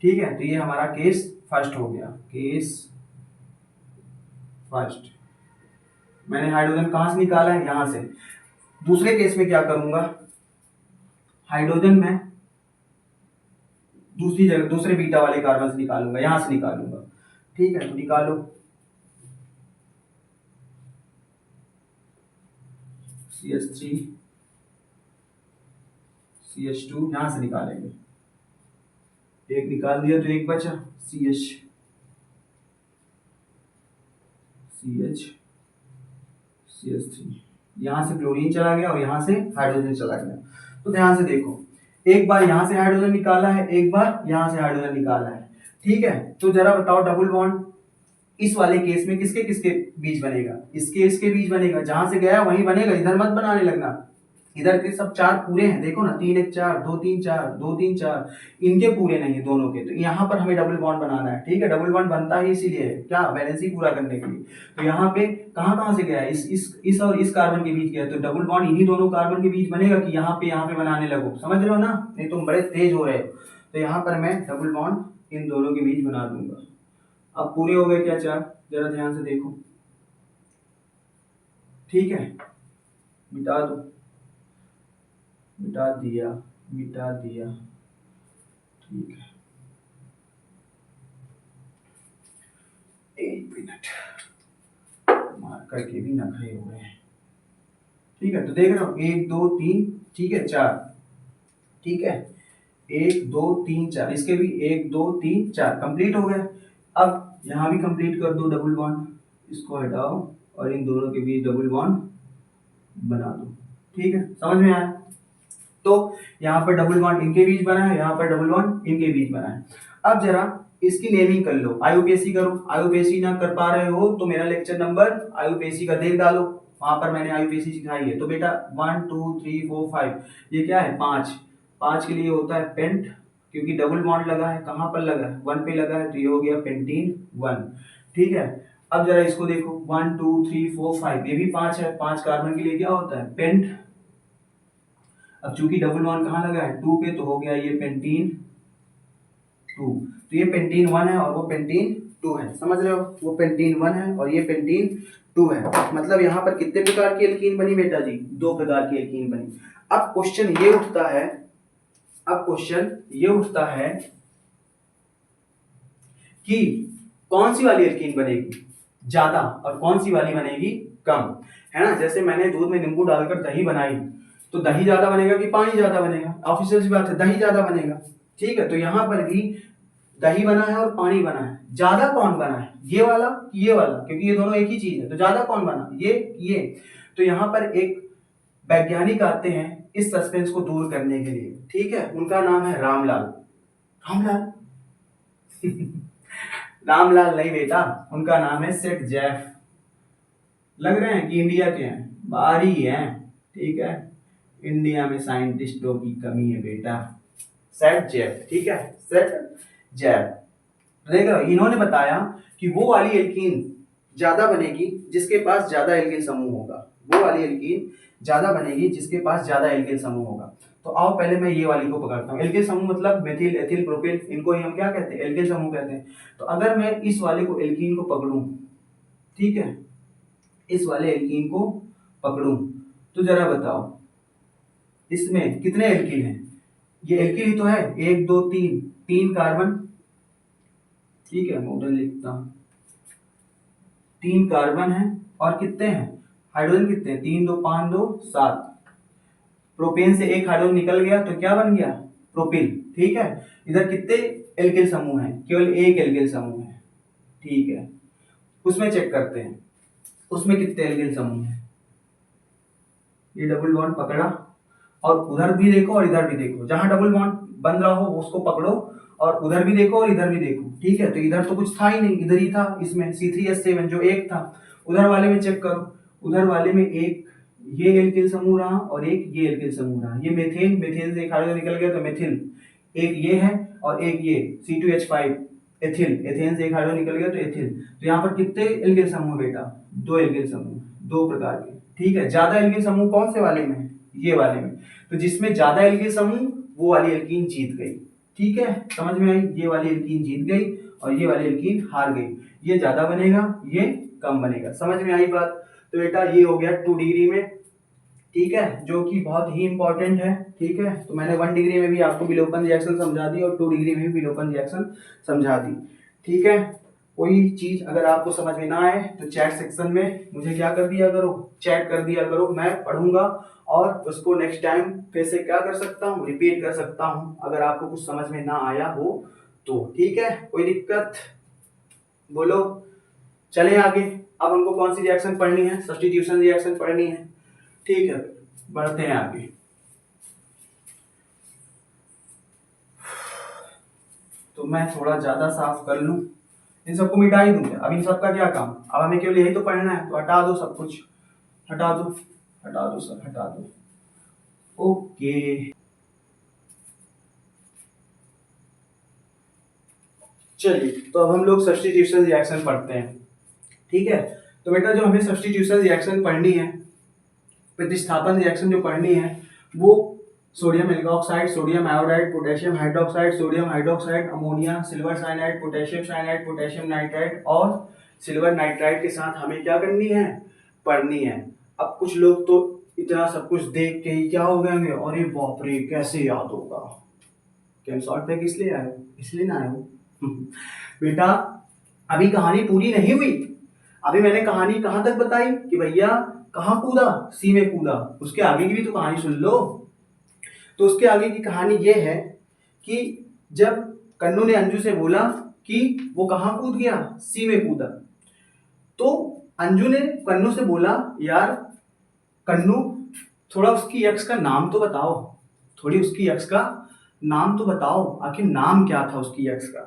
ठीक है, तो ये हमारा केस फर्स्ट हो गया। केस फर्स्ट, मैंने हाइड्रोजन कहां से निकाला है? यहां से। दूसरे केस में क्या करूंगा? हाइड्रोजन में दूसरी जगह दूसरे बीटा वाले कार्बन से निकालूंगा, यहां से निकालूंगा। ठीक है, तो निकालो। CH3, CH2 यहां से निकालेंगे, एक निकाल दिया तो एक बचा। CH, CH3, यहां से क्लोरीन चला गया और यहां से हाइड्रोजन चला गया। तो ध्यान से देखो, एक बार यहां से हाइड्रोजन निकाला है, एक बार यहां से हाइड्रोजन निकाला है। ठीक है, तो जरा बताओ डबल बॉन्ड इस वाले केस में किसके किसके बीच बनेगा? इसके बीच बनेगा, जहां से गया वहीं बनेगा, इधर मत बनाने लगना। इधर के सब 4 पूरे हैं, देखो ना, 3 1 4, 2 3 4, 2 3 4, इनके पूरे नहीं है दोनों के। तो यहाँ पर हमें डबल बॉन्ड बनाना है। ठीक है, डबल बॉन्ड बनता ही इसीलिए है, क्या? बैलेंसिंग पूरा करने के लिए। तो यहाँ पे कहाँ से गया है? इस और इस कार्बन के बीच गया, तो डबल बॉन्ड इन्हीं दोनों कार्बन के बीच बनेगा कि यहाँ पे बनाने लगो। समझ रहे हो ना? नहीं तुम बड़े तेज हो रहे हो। तो यहाँ पर मैं डबल बॉन्ड इन दोनों के बीच बना दूंगा। अब पूरे हो गए क्या 4? जरा ध्यान से देखो। ठीक है, मिटा दो, मिटा दिया। ठीक है, एक मिनट, मार्कर के भी नखरे हो गए हैं। ठीक है, तो देख रहे हो 1 2 3, ठीक है, 4। ठीक है, 1 2 3 4, इसके भी 1 2 3 4 कंप्लीट हो गए। अब यहाँ भी कंप्लीट कर दो डबल बॉन्ड, इसको हटाओ और इन दोनों के बीच डबल बॉन्ड बना दो। ठीक है, समझ में आया? तो यहाँ पर डबल बॉन्ड इनके बीच बना है, यहाँ पर डबल बॉन्ड इनके बीच बना है। अब जरा इसकी नेमिंग कर लो, आयुपेसी करो। आयुपेसी ना कर पा रहे हो तो मेरा लेक्चर नंबर आयुपेसी का देख डालो, वहां पर मैंने आयुपेसी सिखाई है। तो बेटा 1 2 3 4 5, ये क्या है? 5 के लिए होता है पेंट, क्योंकि डबल बॉन्ड लगा है। कहाँ पर लगा है? 1 पे लगा है, तो ये हो गया पेंटीन 1। ठीक है, अब जरा इसको देखो 1 2 3 4 5, ये भी 5 है। 5 कार्बन के लिए क्या होता है? पेंट। अब चूंकि डबल बॉन्ड कहाँ लगा है 2 पे, तो हो गया ये पेंटीन 2। तो ये पेंटीन 1 है और वो पेंटीन 2 है, समझ रहे हो, वो पेंटीन 1 है और ये पेंटीन 2 है। मतलब यहाँ पर कितने प्रकार की एल्कीन बनी बेटा जी, 2 प्रकार की एल्कीन बनी। अब क्वेश्चन ये उठता है कि कौन सी वाली एल्कीन बनेगी ज्यादा और कौन सी वाली बनेगी कम, है ना। जैसे मैंने दूध में नींबू डालकर दही बनाई, तो दही ज्यादा बनेगा कि पानी ज्यादा बनेगा, ऑफिशियल सी बात है, दही ज्यादा बनेगा, ठीक है। तो यहाँ पर भी दही बना है और पानी बना है, ज्यादा कौन बना है, ये वाला कि ये वाला, क्योंकि ये दोनों एक ही चीज है, तो ज्यादा कौन बना, ये। तो यहाँ पर एक वैज्ञानिक आते हैं इस सस्पेंस को दूर करने के लिए, ठीक है, उनका नाम है रामलाल। रामलाल नहीं बेटा, उनका नाम है सेठ जैफ। लग रहे हैं कि इंडिया के हैं, बाहर ही हैं, ठीक है। इंडिया में साइंटिस्टों की कमी है बेटा। सेठ जैफ, ठीक है, सेठ जैफ। देख रहे हो, इन्होंने बताया कि वो वाली एल्कीन ज्यादा बनेगी जिसके पास ज्यादा एल्किल समूह होगा, वो वाली एल्कीन ज्यादा बनेगी जिसके पास ज्यादा एल्किल समूह होगा। तो आओ पहले मैं ये वाली को पकड़ता हूँ। एल्किल समूह मतलब मेथिल, एथिल, प्रोपिल, इनको ही हम क्या कहते हैं, एल्किल समूह कहते हैं। तो अगर मैं इस वाले को एल्कीन को पकड़ूं, ठीक है, इस वाले एल्कीन को पकड़ूं, तो जरा बताओ इसमें कितने एल्किल हैं। ये एल्किल ही तो है, 1 2 3, 3 कार्बन, ठीक है, मॉडल लिखता हूं, 3 कार्बन है और कितने हैं हाइड्रोजन, कितने, 3 2 5 2 7। प्रोपेन से एक हाइड्रोजन निकल गया तो क्या बन गया, प्रोपिल, ठीक है। इधर कितने एल्किल समूह हैं, केवल एक एल्किल समूह है, ठीक है। उसमें चेक करते हैं उसमें कितने एल्किल समूह हैं। ये डबल बॉन्ड पकड़ा और उधर भी देखो और इधर भी देखो, जहां डबल बॉन्ड बन रहा हो उसको पकड़ो और उधर भी देखो और इधर भी देखो, ठीक है। तो इधर तो कुछ था ही नहीं, इधर ही था, इसमें C3H7 जो एक था। उधर वाले में चेक करो, उधर वाले में एक ये एल्किल समूह रहा और एक ये एल्किल समूह रहा। ये मेथेन, मेथेन से एक हाइड्रोजन निकल गया तो मेथिल, एक ये है और एक ये C2H5 एथिल, एथेन से एक हाइड्रोजन निकल गया तो एथिल। तो यहाँ पर कितने एल्किल समूह बेटा, 2 एल्किल समूह, 2 प्रकार के, ठीक है। ज्यादा एल्किल समूह कौन से वाले में है, ये वाले में। तो जिसमें ज्यादा एल्किल समूह वो वाली एल्कीन जीत गई, ठीक है, समझ में आई। ये वाली एल्कीन जीत गई और ये वाली एल्कीन हार गई, ये ज्यादा बनेगा ये कम बनेगा, समझ में आई बात। तो बेटा ये हो गया 2 डिग्री में, ठीक है, जो कि बहुत ही इंपॉर्टेंट है, ठीक है। तो मैंने 1 डिग्री में भी आपको विलोपन रिएक्शन समझा दी और 2 डिग्री में भी विलोपन रिएक्शन समझा दी, ठीक है। कोई चीज अगर आपको समझ में ना आए तो चैट सेक्शन में मुझे क्या कर दिया करो, चैट कर दिया करो, मैं पढ़ूंगा और उसको नेक्स्ट टाइम फिर से क्या कर सकता हूँ, रिपीट कर सकता हूँ, अगर आपको कुछ समझ में ना आया हो तो, ठीक है। कोई दिक्कत बोलो, चलें आगे। अब हमको कौन सी रिएक्शन पढ़नी है, सब्स्टिट्यूशन रिएक्शन पढ़नी है, ठीक है, बढ़ते हैं आगे। तो मैं थोड़ा ज्यादा साफ कर लूं, इन सबको मिटा ही दूंगा, अब इन सबका क्या काम, अब हमें केवल यही तो पढ़ना है, तो हटा दो सब कुछ, हटा दो, हटा दो सब, हटा दो, ओके। चलिए, तो अब हम लोग सब्स्टिट्यूशन रिएक्शन पढ़ते हैं, ठीक है। तो बेटा जो हमें सब्स्टिट्यूशन रिएक्शन पढ़नी है, प्रतिस्थापन रिएक्शन जो पढ़नी है, वो sodium alkoxide, sodium iodide, potassium hydroxide, sodium hydroxide, ammonia, silver cyanide, potassium cyanide, potassium nitride और सिल्वर नाइट्राइड के साथ हमें क्या करनी है, पढ़नी है। अब कुछ लोग तो इतना सब कुछ देख के ही क्या हो गए होंगे, अरे बाप रे कैसे याद होगा, कैमशॉट पे किस लिए आए हो, इसलिए ना आए हो बेटा अभी कहानी पूरी नहीं हुई, अभी मैंने कहानी कहां तक बताई कि भैया कहाँ कूदा, सी में कूदा, उसके आगे की भी तो कहानी सुन लो। तो उसके आगे की कहानी ये है कि जब कन्नू ने अंजू से बोला कि वो कहाँ कूद गया, सी में कूदा, तो अंजू ने कन्नू से बोला यार कन्नू थोड़ा उसकी यक्ष का नाम तो बताओ, थोड़ी उसकी यक्ष का नाम तो बताओ, आखिर नाम क्या था उसकी यक्ष का।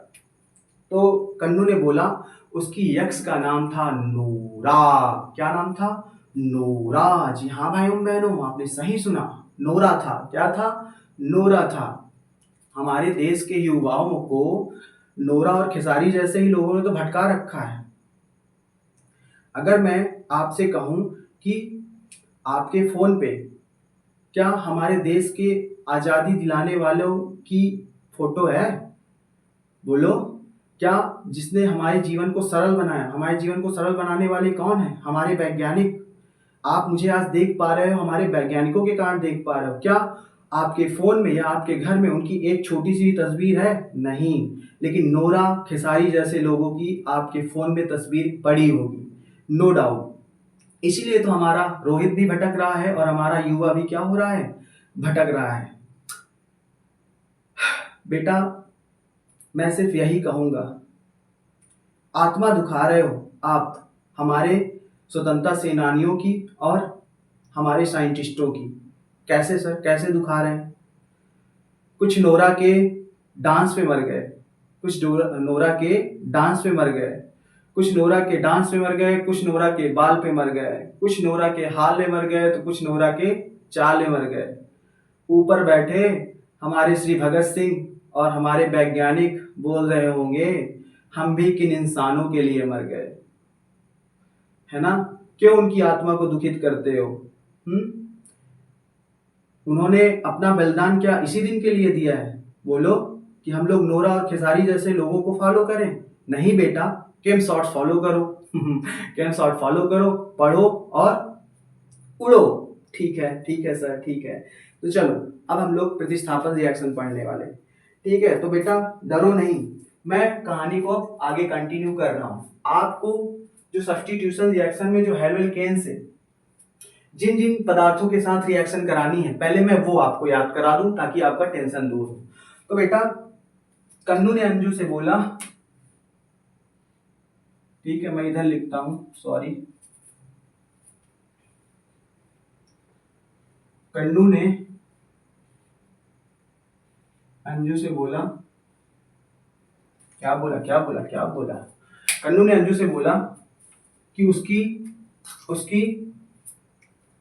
तो कन्नू ने बोला उसकी यक्ष का नाम था नोरा। क्या नाम था, नोरा। जी हाँ भाइयों बहनों, आपने सही सुना, नोरा था। क्या था, नोरा था। हमारे देश के युवाओं को नोरा और खेसारी जैसे ही लोगों ने तो भटका रखा है। अगर मैं आपसे कहूं कि आपके फोन पे क्या हमारे देश के आज़ादी दिलाने वालों की फोटो है? बोलो। क्या जिसने हमारे जीवन को सरल बनाया, हमारे जीवन को सरल बनाने वाले कौन है? हमारे वैज्ञानिक। आप मुझे आज देख पा रहे हो, हमारे वैज्ञानिकों के कारण देख पा रहे हो। क्या आपके फोन में या आपके घर में उनकी एक छोटी सी तस्वीर है? नहीं। लेकिन नोरा खेसारी जैसे लोगों की आपके फोन में तस्वीर पड़ी होगी, नो डाउट। इसीलिए तो हमारा रोहित भी भटक रहा है और हमारा युवा भी क्या हो रहा है? भटक रहा है। बेटा, मैं सिर्फ यही कहूंगा, आत्मा दुखा रहे हो आप हमारे स्वतंत्रता सेनानियों की और हमारे साइंटिस्टों की। कैसे सर, कैसे दुखा रहे हैं? कुछ नोरा के डांस पे मर गए, कुछ नोरा के डांस पे मर गए, कुछ नोरा के डांस पे मर गए, कुछ नोरा के बाल पे मर गए, कुछ नोरा के हाल में मर गए, तो कुछ नोरा के चाल में मर गए। ऊपर बैठे हमारे श्री भगत सिंह और हमारे वैज्ञानिक बोल रहे होंगे, हम भी किन इंसानों के लिए मर गए। है ना? क्यों उनकी आत्मा को दुखित करते हो? उन्होंने अपना बलिदान क्या इसी दिन के लिए दिया है? बोलो कि हम लोग नोरा और खेसारी जैसे लोगों को फॉलो करें? नहीं बेटा, केम शॉर्ट्स फॉलो करो। केम शॉर्ट फॉलो करो, पढ़ो और उड़ो। ठीक है सर, ठीक है। तो चलो, अब हम लोग प्रतिस्थापन रिएक्शन पढ़ने वाले। ठीक है, तो बेटा डरो नहीं, मैं कहानी को आगे कंटिन्यू कर रहा हूँ। आपको जो सब्स्टिट्यूशन रिएक्शन में जो हेलोल्केन से जिन जिन पदार्थों के साथ रिएक्शन करानी है, पहले मैं वो आपको याद करा दूं ताकि आपका टेंशन दूर हो। तो बेटा, कन्नू ने अंजू से बोला, ठीक है मैं इधर लिखता हूं, सॉरी। कन्नू ने अंजू से बोला, क्या बोला? कन्नू ने अंजू से बोला कि उसकी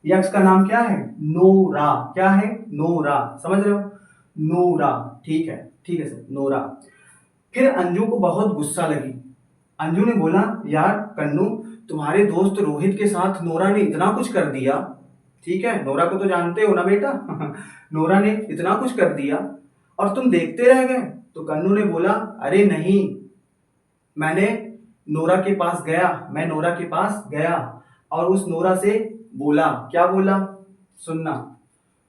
यक्ष का नाम क्या है? नोरा। क्या है? नोरा। समझ रहे हो? नोरा। ठीक है सर, नोरा। फिर अंजू को बहुत गुस्सा लगी। अंजू ने बोला, यार कन्नू, तुम्हारे दोस्त रोहित के साथ नोरा ने इतना कुछ कर दिया। ठीक है, नोरा को तो जानते हो ना बेटा। नोरा ने इतना कुछ कर दिया और तुम देखते रह गए। तो कन्नू ने बोला, अरे नहीं, मैं नोरा के पास गया और उस नोरा से बोला, क्या बोला? सुनना।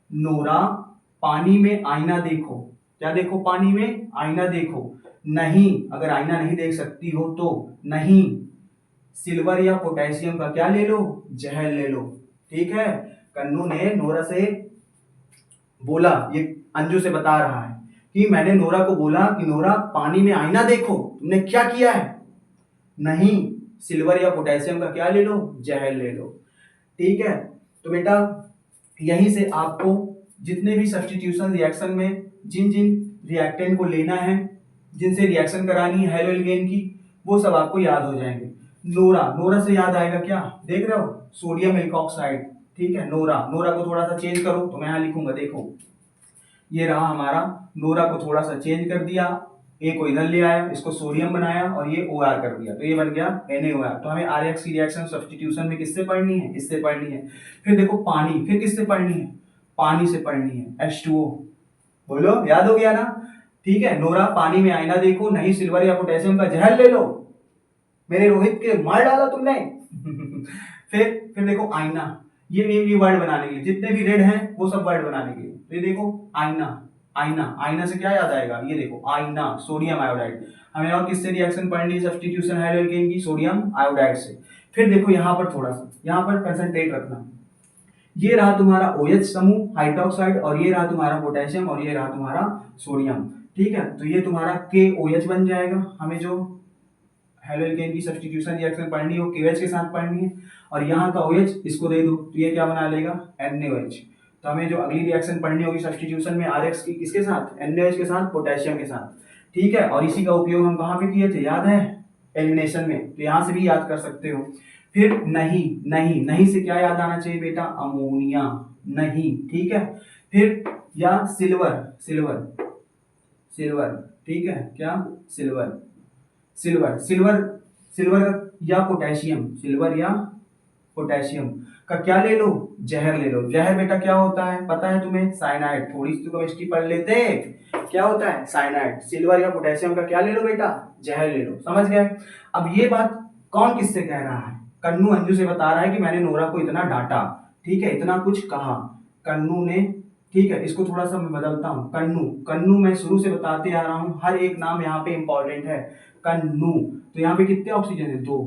नोरा, पानी में आईना देखो। क्या देखो? पानी में आईना देखो। नहीं, अगर आईना नहीं देख सकती हो तो नहीं, सिल्वर या पोटेशियम का क्या ले लो? जहर ले लो। ठीक है, कन्नू ने नोरा से बोला, ये अंजू से बता रहा है कि मैंने नोरा को बोला कि नोरा, पानी में आईना देखो। तुमने क्या किया है? नहीं, सिल्वर या पोटेशियम का क्या ले लो? जहर ले लो। ठीक है, तो बेटा यहीं से आपको जितने भी सब्स्टिट्यूशन रिएक्शन में जिन जिन रिएक्टेंट को लेना है, जिनसे रिएक्शन करानी है हेलोल्केन की, वो सब आपको याद हो जाएंगे। नोरा से याद आएगा क्या? देख रहे हो, सोडियम एल्कोक्साइड। ठीक है, नोरा को थोड़ा सा चेंज करो तो मैं यहां लिखूंगा, देखो ये रहा हमारा। नोरा को थोड़ा सा चेंज कर दिया, ए को इधर ले आया, इसको सोडियम बनाया और ये OR कर दिया, तो ये बन गया NaOR। तो हमें RX की रिएक्शन सब्स्टिट्यूशन में किससे पढ़नी है? इससे पढ़नी है। फिर देखो पानी, फिर किससे पढ़नी है? पानी से पढ़नी है, H2O। बोलो, याद हो गया ना? ठीक है, नोरा, पानी में आईना देखो, नहीं सिल्वर या पोटेशियम का जहर ले लो। मेरे रोहित के मार डाला तुमने। फिर देखो आईना, ये वर्ड बनाने के लिए, जितने भी रेड हैं वो सब वर्ड बनाने के लिए। तो ये देखो आईना से क्या याद आएगा? ये देखो आईना, सोडियम आयोडाइड। हमें और किससे रिएक्शन पढ़नी है सब्स्टिट्यूशन हेलोल्केन की? सोडियम आयोडाइड से। फिर देखो यहाँ पर थोड़ा सा, यहाँ पर कंसंट्रेट रखना। ये रहा तुम्हारा OH समूह हाइड्रोक्साइड, और ये रहा तुम्हारा पोटेशियम, और ये रहा तुम्हारा सोडियम। ठीक है, तो ये तुम्हारा KOH बन जाएगा। हमें जो हेलोल्केन की सब्स्टिट्यूशन रिएक्शन पढ़नी हो KOH के साथ पढ़नी है, और यहाँ का OH इसको दे दो तो ये क्या बना लेगा? NaOH। तो हमें जो अगली रिएक्शन पढ़नी होगी सब्स्टिट्यूशन में RX की, किसके साथ? NaOH के साथ, पोटेशियम के साथ। ठीक है, और इसी का उपयोग हम कहाँ पे किए थे, याद है? एलिमिनेशन में। तो यहाँ से भी याद कर सकते हो। फिर नहीं से क्या याद आना चाहिए बेटा? अमोनिया। नहीं, ठीक है। फिर या सिल्वर। ठीक है, क्या? सिल्वर या पोटेशियम, का क्या ले लो? जहर ले लो। जहर बेटा क्या होता है पता है तुम्हें? साइनाइड। थोड़ी सी तो केमिस्ट्री पढ़ लेते। क्या होता है? साइनाइड। सिल्वर या पोटेशियम का क्या ले लो बेटा? जहर ले लो। समझ गए? अब ये बात कौन किससे कह रहा है? कन्नू अंजू से बता रहा है कि मैंने नोरा को इतना डांटा, ठीक है, इतना कुछ कहा कन्नू ने, ठीक है। इसको थोड़ा सा मैं बदलता हूँ, कन्नू। कन्नू मैं शुरू से बताते आ रहा हूँ, हर एक नाम यहाँ पे इंपॉर्टेंट है। कन्नू, तो यहाँ पे कितने ऑक्सीजन है? 2।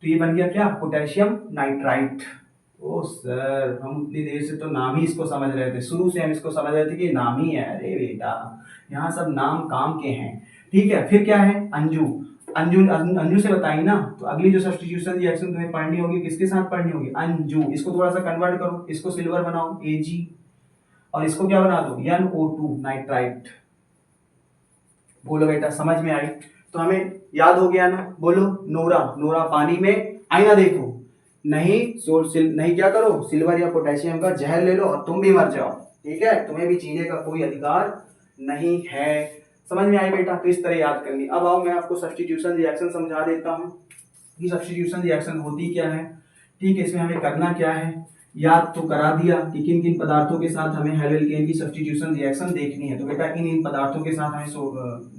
तो ये बन गया क्या? Potassium nitrite. ओ सर, हम उतनी देर से तो नाम ही इसको समझ रहे थे, शुरू से हम इसको समझ रहे थे कि नाम ही है। अरे बेटा, यहाँ सब नाम काम के हैं, ठीक है। फिर क्या है? अंजू। अंजू अंजू से बताई ना, तो अगली जो सब्स्टिट्यूशन रिएक्शन तुम्हें पढ़नी होगी किसके साथ पढ़नी होगी? अंजू। इसको थोड़ा सा कन्वर्ट करो, इसको सिल्वर बनाओ Ag, और इसको क्या बना दो? NO2 nitrite. बोलो बेटा, समझ में आई? तो हमें याद हो गया ना? बोलो। नोरा, नोरा पानी में आईना देखो, नहीं नहीं क्या करो, सिल्वर या पोटेशियम का जहर ले लो और तुम भी मर जाओ, ठीक है। तुम्हें भी जीने का कोई अधिकार नहीं है। समझ में आई बेटा? तो इस तरह याद करनी। अब आओ मैं आपको सब्स्टिट्यूशन रिएक्शन समझा देता हूँ कि सब्स्टिट्यूशन रिएक्शन होती क्या है, ठीक है। इसमें हमें करना क्या है, याद तो करा दिया कि किन किन पदार्थों के साथ हमें हेलोल्केन की सब्स्टिट्यूशन रिएक्शन देखनी है। तो बेटा इन इन पदार्थों के साथ हमें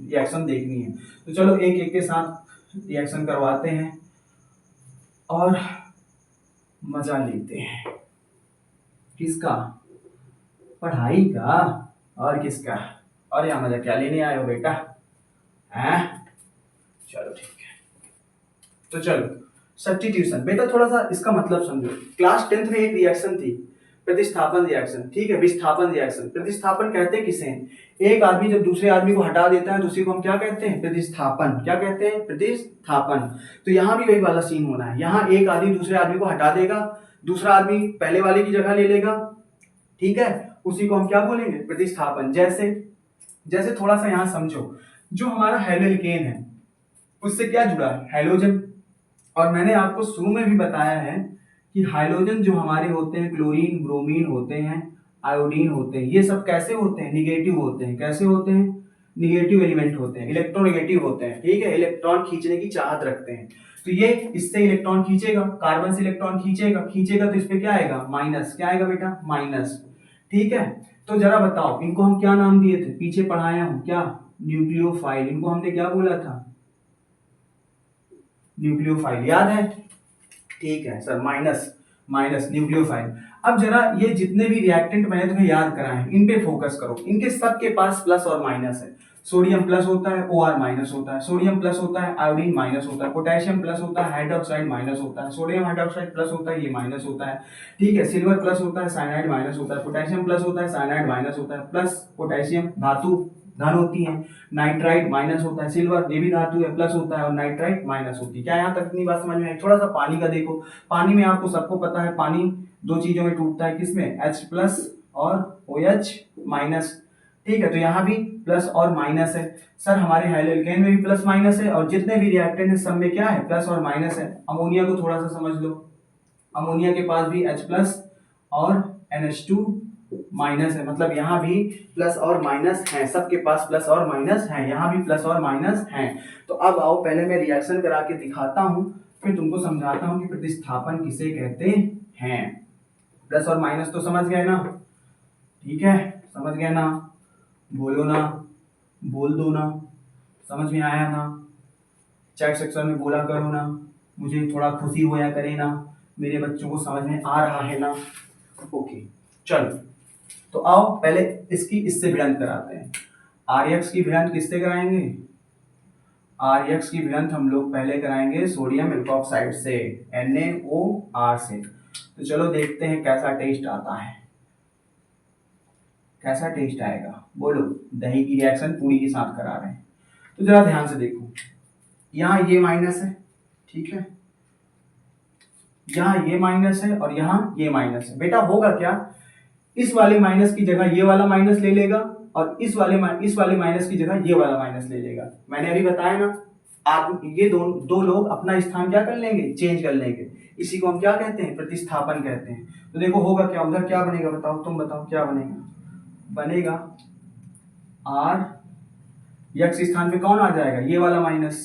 रिएक्शन देखनी है। तो चलो एक एक के साथ रिएक्शन करवाते हैं और मजा लेते हैं। किसका? पढ़ाई का। और किसका? और यहाँ मजा क्या लेने आए हो बेटा? हैं? चलो ठीक है। तो चलो सब्स्टिट्यूशन, बेटा थोड़ा सा इसका मतलब समझो। क्लास 10th में एक रिएक्शन थी, प्रतिस्थापन रिएक्शन, ठीक है, विस्थापन रिएक्शन। प्रतिस्थापन कहते किसे हैं? एक आदमी जब दूसरे आदमी को हटा देता है तो उसी को हम क्या कहते हैं? प्रतिस्थापन। क्या कहते हैं? प्रतिस्थापन। तो यहाँ भी वही वाला सीन होना है। यहाँ एक आदमी दूसरे आदमी को हटा देगा, दूसरा आदमी पहले वाले की जगह ले लेगा, ठीक है, उसी को हम क्या बोलेंगे? प्रतिस्थापन। जैसे जैसे थोड़ा सा यहाँ समझो, जो हमारा हेलोल्केन है उससे क्या जुड़ा है? हैलोजन। और मैंने आपको शुरू में भी बताया है कि हाइड्रोजन जो हमारे होते हैं, क्लोरीन, ब्रोमीन होते हैं, आयोडीन होते हैं, ये सब कैसे होते हैं? निगेटिव होते हैं। कैसे होते हैं? निगेटिव एलिमेंट होते हैं, इलेक्ट्रोनेगेटिव होते हैं, ठीक है, इलेक्ट्रॉन खींचने की चाहत रखते हैं। तो ये इससे इलेक्ट्रॉन खींचेगा, कार्बन से इलेक्ट्रॉन खींचेगा, खींचेगा तो इस पे क्या आएगा? माइनस। क्या आएगा बेटा? माइनस, ठीक है। तो जरा बताओ, इनको हम क्या नाम दिए थे? पीछे पढ़ाया हूं क्या? न्यूक्लियोफाइल। इनको हमने क्या बोला था? न्यूक्लियोफाइल। याद है? ठीक है सर, माइनस माइनस न्यूक्लियोफाइल। अब जरा ये जितने भी रिएक्टेंट मैंने तुम्हें याद कराए हैं इन पे फोकस करो। इनके सबके पास प्लस और माइनस है। सोडियम प्लस होता है, OR माइनस होता है, सोडियम प्लस होता है, आयोडीन माइनस होता है, पोटेशियम प्लस होता है, हाइड्रोक्साइड माइनस होता है, सोडियम हाइड्रोक्साइड प्लस होता है, ये माइनस होता है, ठीक है। सिल्वर प्लस होता है, साइनाइड माइनस होता है, पोटेशियम प्लस होता है, साइनाइड माइनस होता है, प्लस पोटेशियम धातु धन होती है, नाइट्राइट माइनस होता है, सिल्वर ये भी धातु है प्लस होता है, और नाइट्राइट माइनस होती है। क्या यहाँ तक इतनी बात समझ में आई? थोड़ा सा पानी का देखो। पानी में आपको सबको पता है पानी दो चीजों में टूटता है, किसमें? H प्लस और OH माइनस, ठीक है। तो यहाँ भी प्लस और माइनस है। सर हमारे हेलोल्केन में भी प्लस माइनस है, और जितने भी रिएक्टेंट है सब में क्या है? प्लस और माइनस है। अमोनिया को थोड़ा सा समझ लो, अमोनिया के पास भी H प्लस और NH2 माइनस है, मतलब यहाँ भी प्लस और माइनस है, सबके पास प्लस और माइनस है, यहाँ भी प्लस और माइनस है। तो अब आओ पहले मैं रिएक्शन करा के दिखाता हूँ, फिर तुमको समझाता हूँ कि प्रतिस्थापन किसे कहते हैं। प्लस और माइनस तो समझ गए ना? ठीक है, समझ गए ना? बोलो ना, बोल दो ना, समझ में आया ना? चैट सेक्शन में बोला करो ना, मुझे थोड़ा खुशी होया करे ना, मेरे बच्चों को समझ में आ रहा है ना? ओके चलो, तो आओ पहले इसकी इससे भिड़ंत कराते हैं। आरएक्स की भिड़ंत किससे कराएंगे? आरएक्स की भिड़ंत हम लोग पहले कराएंगे सोडियम एल्कोक्साइड से, NaOR से। तो चलो देखते हैं कैसा टेस्ट आता है। कैसा टेस्ट आएगा? बोलो। दही की रिएक्शन पूरी के साथ करा रहे हैं, तो जरा ध्यान से देखो। यहाँ ये माइनस है, ठीक है, यहाँ ये माइनस है और यहाँ ये माइनस है। बेटा होगा क्या? इस वाले माइनस की जगह ये वाला माइनस ले लेगा, और इस वाले माइनस की जगह ये वाला माइनस ले लेगा। मैंने अभी बताया ना, आप ये दो लोग अपना स्थान क्या कर लेंगे? चेंज कर लेंगे। इसी को हम क्या कहते हैं? प्रतिस्थापन कहते हैं। तो देखो होगा क्या, उधर क्या बनेगा? बताओ, तुम बताओ क्या बनेगा? बनेगा R, यक्स स्थान पे कौन आ जाएगा? ये वाला माइनस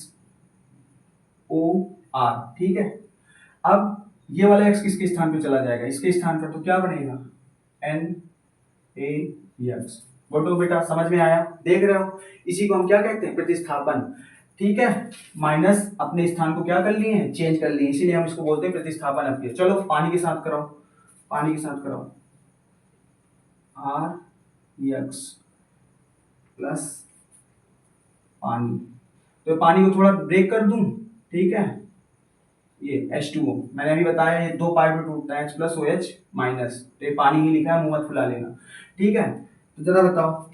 OR, ठीक है। अब ये वाला x किसके स्थान पे चला जाएगा, इसके स्थान पर, तो क्या बनेगा NaX। बोलो बेटा समझ में आया, देख रहे हो, इसी को हम क्या कहते हैं, प्रतिस्थापन। ठीक है, माइनस अपने स्थान को क्या कर लिए हैं, चेंज कर लिए, इसीलिए हम इसको बोलते हैं प्रतिस्थापन अपने। चलो पानी के साथ कराओ, पानी के साथ कराओ, RX प्लस पानी, तो पानी को थोड़ा ब्रेक कर दूं, ठीक है, ये H2O मैंने अभी बताया ये दो पार्ट में टूटता है, H प्लस OH माइनस, तो ये पानी ही लिखा है, मुंह मत फुला लेना। ठीक है, तो जरा बताओ,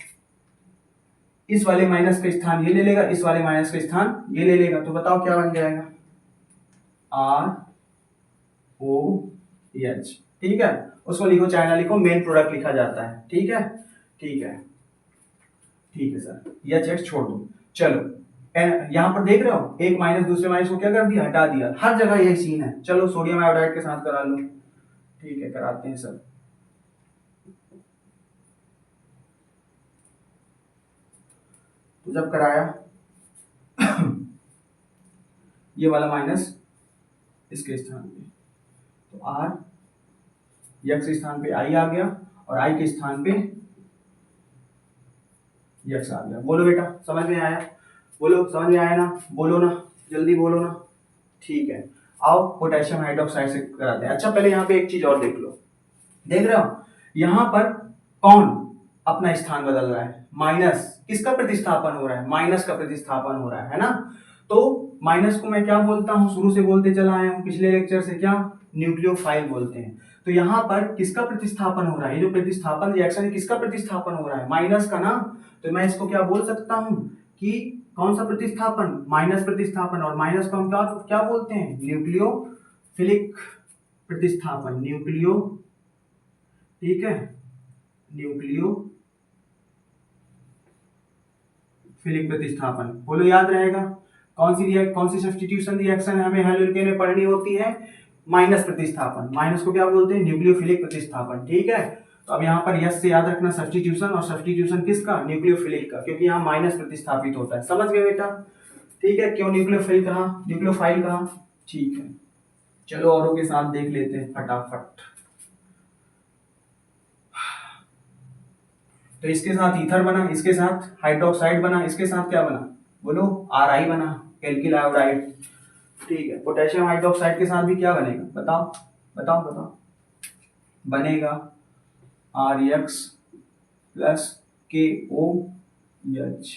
इस वाले माइनस का स्थान ये ले लेगा, इस वाले माइनस का स्थान ये ले लेगा, तो बताओ क्या बन जाएगा, ROH। ठीक है, उसको लिखो चाहे ना लिखो, मेन प्रोडक्ट लिखा जाता है। ठीक है, ठीक है, ठीक है सर, यह चेक छोड़ दो। चलो यहाँ पर देख रहे हो, एक माइनस दूसरे माइनस को क्या कर दिया, हटा दिया, हर जगह यही सीन है। चलो सोडियम आयोडाइड के साथ करा लो, ठीक है कराते हैं सर। तो जब कराया ये वाला माइनस इसके स्थान पे, तो आर यक्स के स्थान पे आई आ गया, और आई के स्थान पे यक्स आ गया। बोलो बेटा समझ में आया, बोलो समझ में आया ना, बोलो ना, जल्दी बोलो ना। ठीक है, आओ पोटेशियम हाइड्रोक्साइड से कराते हैं। अच्छा पहले यहाँ पे एक चीज और देख लो, देख रहे हो यहाँ पर कौन अपना स्थान बदल रहा है, माइनस, किसका प्रतिस्थापन हो रहा है, माइनस का प्रतिस्थापन हो रहा है ना। तो माइनस को मैं क्या बोलता हूं, शुरू से बोलते चला आया हूं पिछले लेक्चर से, क्या, न्यूक्लियोफाइल बोलते हैं। तो यहाँ पर किसका प्रतिस्थापन हो रहा है, ये जो प्रतिस्थापन रिएक्शन है किसका प्रतिस्थापन हो रहा है, माइनस का ना। तो मैं इसको क्या बोल सकता हूं कि कौन सा प्रतिस्थापन, माइनस प्रतिस्थापन, और माइनस को हम क्या क्या बोलते हैं, न्यूक्लियोफिलिक प्रतिस्थापन, न्यूक्लियो, ठीक है, न्यूक्लियोफिलिक प्रतिस्थापन। बोलो याद रहेगा, कौन सी सब्स्टिट्यूशन रिएक्शन है हमें हेलोकेन में पढ़नी होती है, माइनस प्रतिस्थापन, माइनस को क्या बोलते हैं, न्यूक्लियोफिलिक प्रतिस्थापन। ठीक है, तो अब यहाँ पर यस से याद रखना सब्स्टिट्यूशन, और सब्स्टिट्यूशन किसका, न्यूक्लियोफिलिक का, क्योंकि यहाँ माइनस प्रतिस्थापित होता है। समझ गए बेटा, ठीक है, क्यों न्यूक्लियोफिल कहा, न्यूक्लियोफाइल कहा। ठीक है, चलो औरों के साथ देख लेते हैं फटाफट। तो इसके साथ ईथर बना, इसके साथ हाइड्रोक्साइड बना, इसके साथ क्या बना, बोलो Ri बना, एल्किल आयोडाइड। ठीक है, पोटेशियम हाइड्रोक्साइड के साथ भी क्या बनेगा, बताओ बताओ बताओ, बनेगा RX प्लस KOH।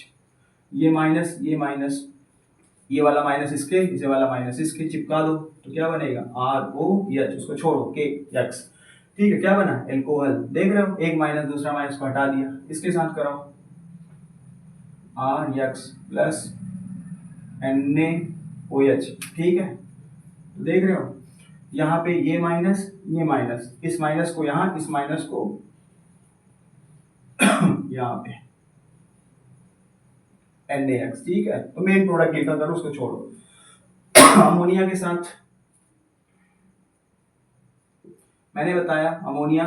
ये माइनस ये माइनस, ये वाला माइनस इसके, इसे वाला माइनस इसके, चिपका दो, तो क्या बनेगा ROH, उसको छोड़ो KX। ठीक है, क्या बना, एल्कोहल। देख रहे हो, एक माइनस दूसरा माइनस को हटा दिया, इसके साथ कराओ RX प्लस NaOH। ठीक है, तो देख रहे हो यहाँ पे ये माइनस, इस माइनस को यहाँ, इस माइनस को यहाँ पे NaX। ठीक है, तो मेन प्रोडक्ट लिखा करो, उसको छोड़ो। अमोनिया के साथ मैंने बताया, अमोनिया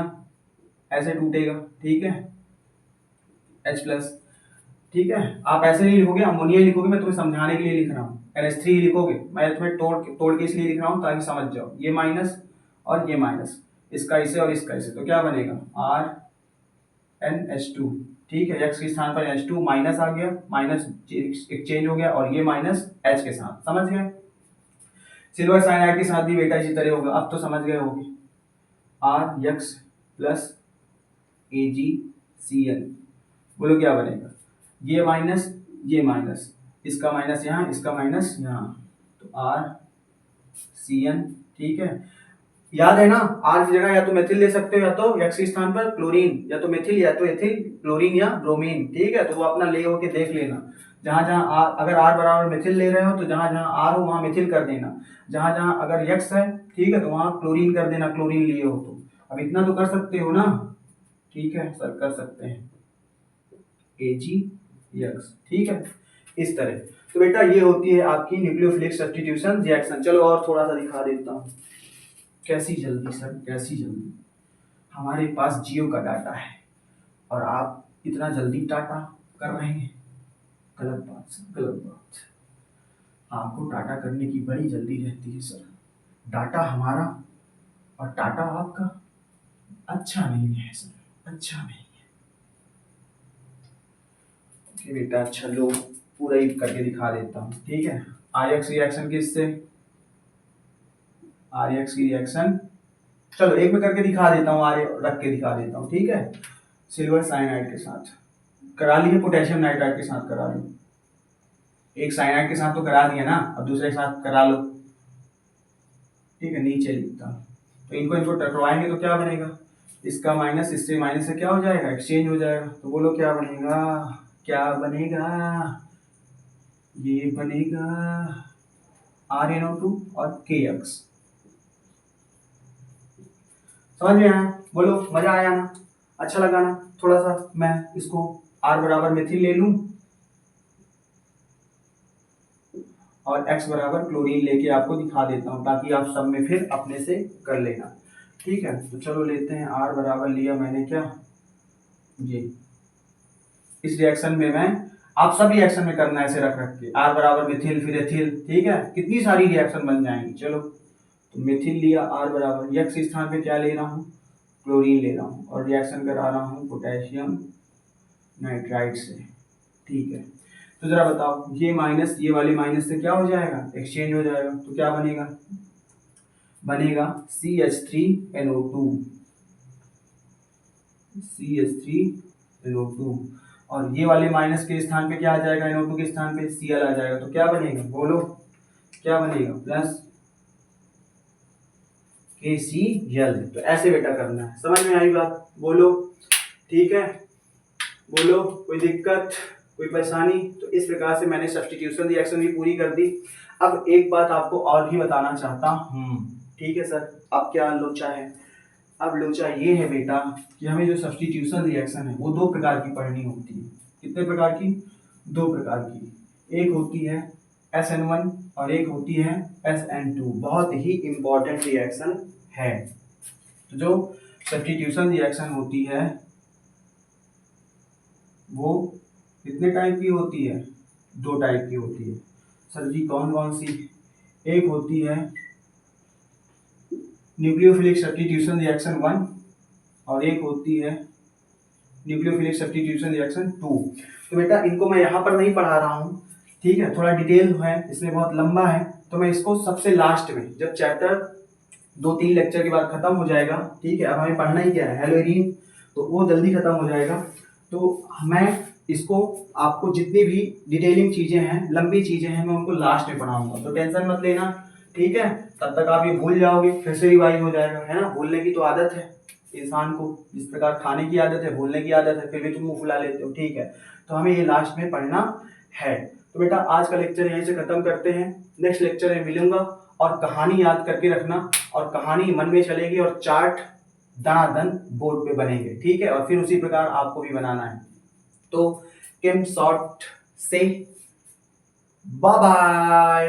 ऐसे टूटेगा, ठीक है, H प्लस। ठीक है, आप ऐसे नहीं लिखोगे, अमोनिया लिखोगे, मैं तुम्हें समझाने के लिए लिख रहा हूँ। NH3 लिखोगे, मैं तुम्हें तोड़ के इसलिए लिख रहा हूँ ताकि समझ जाओ, ये माइनस और ये माइनस, इसका इसे और इसका इसे, तो क्या बनेगा RNH2। ठीक है, X के स्थान पर H2 माइनस आ गया, माइनस एक्सचेंज हो गया, और ये माइनस H के साथ, समझ गए। सिल्वर साइनाइड के साथ भी बेटा इसी तरह होगा, अब तो समझ गए होगे, RX प्लस AgCl। बोलो क्या बनेगा, ये माइनस ये माइनस, इसका माइनस यहाँ, इसका माइनस यहाँ, तो RCN। ठीक है, याद है ना, R की जगह या तो मेथिल ले सकते हो, या तो X के स्थान पर क्लोरीन, या तो मेथिल या तो एथिल, क्लोरीन या ब्रोमीन। ठीक है, तो वो अपना ले होके देख लेना, जहां जहां R, अगर R बराबर मेथिल ले रहे हो तो जहां जहां R हो वहां मेथिल कर देना, जहां जहां अगर X है, ठीक है, तो वहां क्लोरीन कर देना, क्लोरीन लिए हो तो। अब इतना तो कर सकते हो ना, ठीक है सर कर सकते हैं, AgX। ठीक है, इस तरह। तो बेटा ये होती है आपकी न्यूक्लियोफिलिक सब्स्टिट्यूशन रिएक्शन। चलो और थोड़ा सा दिखा देता हूँ, कैसी जल्दी सर, कैसी जल्दी, हमारे पास जियो का डाटा है और आप इतना जल्दी डाटा कर रहे हैं, गलत बात सर, गलत बात। आपको डाटा करने की बड़ी जल्दी रहती है सर, डाटा हमारा और टाटा आपका अच्छा नहीं है सर, अच्छा नहीं है। ओके बेटा, अच्छा लो पूरा ही करके दिखा देता हूँ, ठीक है। आरएक्स रिएक्शन किससे, आरएक्स की रिएक्शन, चलो एक में करके दिखा देता हूँ, आर रख के दिखा देता हूँ, ठीक है। सिल्वर साइनाइड के साथ करा लिए, पोटेशियम नाइट्राइड के साथ करा लो, एक साइनाइड के साथ तो करा दिया ना, अब दूसरे के साथ करा लो, ठीक है। नीचे लिखता हूँ, तो इनको इनको टकराएंगे तो क्या बनेगा, इसका माइनस इससे माइनस से क्या हो जाएगा, एक्सचेंज हो जाएगा। तो बोलो क्या बनेगा, क्या बनेगा, ये बनेगा RnO2 और KX। समझ में आया, बोलो मजा आया ना, अच्छा लगा ना। थोड़ा सा मैं इसको R बराबर मेथिल ले लूं और X बराबर क्लोरीन लेके आपको दिखा देता हूं, ताकि आप सब में फिर अपने से कर लेना, ठीक है। तो चलो लेते हैं, R बराबर लिया मैंने क्या, ये इस रिएक्शन में मैं, आप सब रिएक्शन में करना है ऐसे रख रख के, R बराबर मिथिल फिर एथिल, ठीक है, कितनी सारी रिएक्शन बन जाएंगी। चलो तो मिथिल लिया, R बराबर X स्थान पे क्या ले रहा हूँ, क्लोरीन ले रहा हूँ और रिएक्शन करा रहा हूँ पोटेशियम नाइट्राइड से, ठीक है। तो जरा बताओ, ये माइनस ये वाली माइनस से क्या हो जाएगा, एक्सचेंज हो जाएगा, तो क्या बनेगा, बनेगा CH3NO2, CH3NO2 और ये वाले माइनस के स्थान पे क्या आ जाएगा, NO2 के स्थान पे Cl आ जाएगा, तो क्या बनेगा, बोलो क्या बनेगा, प्लस KCl। तो ऐसे बेटा करना है, समझ में आई बात, बोलो ठीक है, बोलो कोई दिक्कत कोई परेशानी। तो इस प्रकार से मैंने सब्स्टिट्यूशन रिएक्शन भी पूरी कर दी। अब एक बात आपको और भी बताना चाहता हूँ, ठीक है सर। अब क्या लोचा है, अब लोचा ये है बेटा कि हमें जो सब्स्टिट्यूशन रिएक्शन है वो दो प्रकार की पढ़नी होती है। कितने प्रकार की, दो प्रकार की, एक होती है SN1 और एक होती है SN2। बहुत ही इंपॉर्टेंट रिएक्शन है। तो जो सब्स्टिट्यूशन रिएक्शन होती है वो कितने टाइप की होती है, दो टाइप की होती है। सर जी कौन कौन सी, एक होती है न्यूक्लियोफिलिक सब्स्टिट्यूशन रिएक्शन 1 और एक होती है न्यूक्लियोफिलिक सब्स्टिट्यूशन रिएक्शन 2। तो बेटा इनको मैं यहाँ पर नहीं पढ़ा रहा हूँ, ठीक है, थोड़ा डिटेल है इसमें, बहुत लंबा है, तो मैं इसको सबसे लास्ट में, जब चैप्टर 2-3 लेक्चर के बाद खत्म हो जाएगा, ठीक है, अब हमें पढ़ना ही क्या है, हेलोइरीन, तो वो जल्दी खत्म हो जाएगा। तो मैं इसको आपको जितनी भी डिटेलिंग चीजें हैं, लंबी चीजें हैं, मैं उनको लास्ट में पढ़ाऊंगा, तो टेंशन मत लेना, ठीक है। तब तक आप ये भूल जाओगे, फिर से रिवाइज हो जाएगा, है ना। भूलने की तो आदत है इंसान को, जिस प्रकार खाने की आदत है, भूलने की आदत है, फिर भी तुम मुंह फुला लेते हो, ठीक है। तो हमें ये लास्ट में पढ़ना है। तो बेटा आज का लेक्चर यहीं से खत्म करते हैं, नेक्स्ट लेक्चर में मिलूंगा। और कहानी याद करके रखना, और कहानी मन में चलेगी और चार्ट दनादन बोर्ड पे बनेंगे, ठीक है। और फिर उसी प्रकार आपको भी बनाना है। तो केम शॉर्ट से बाय बाय।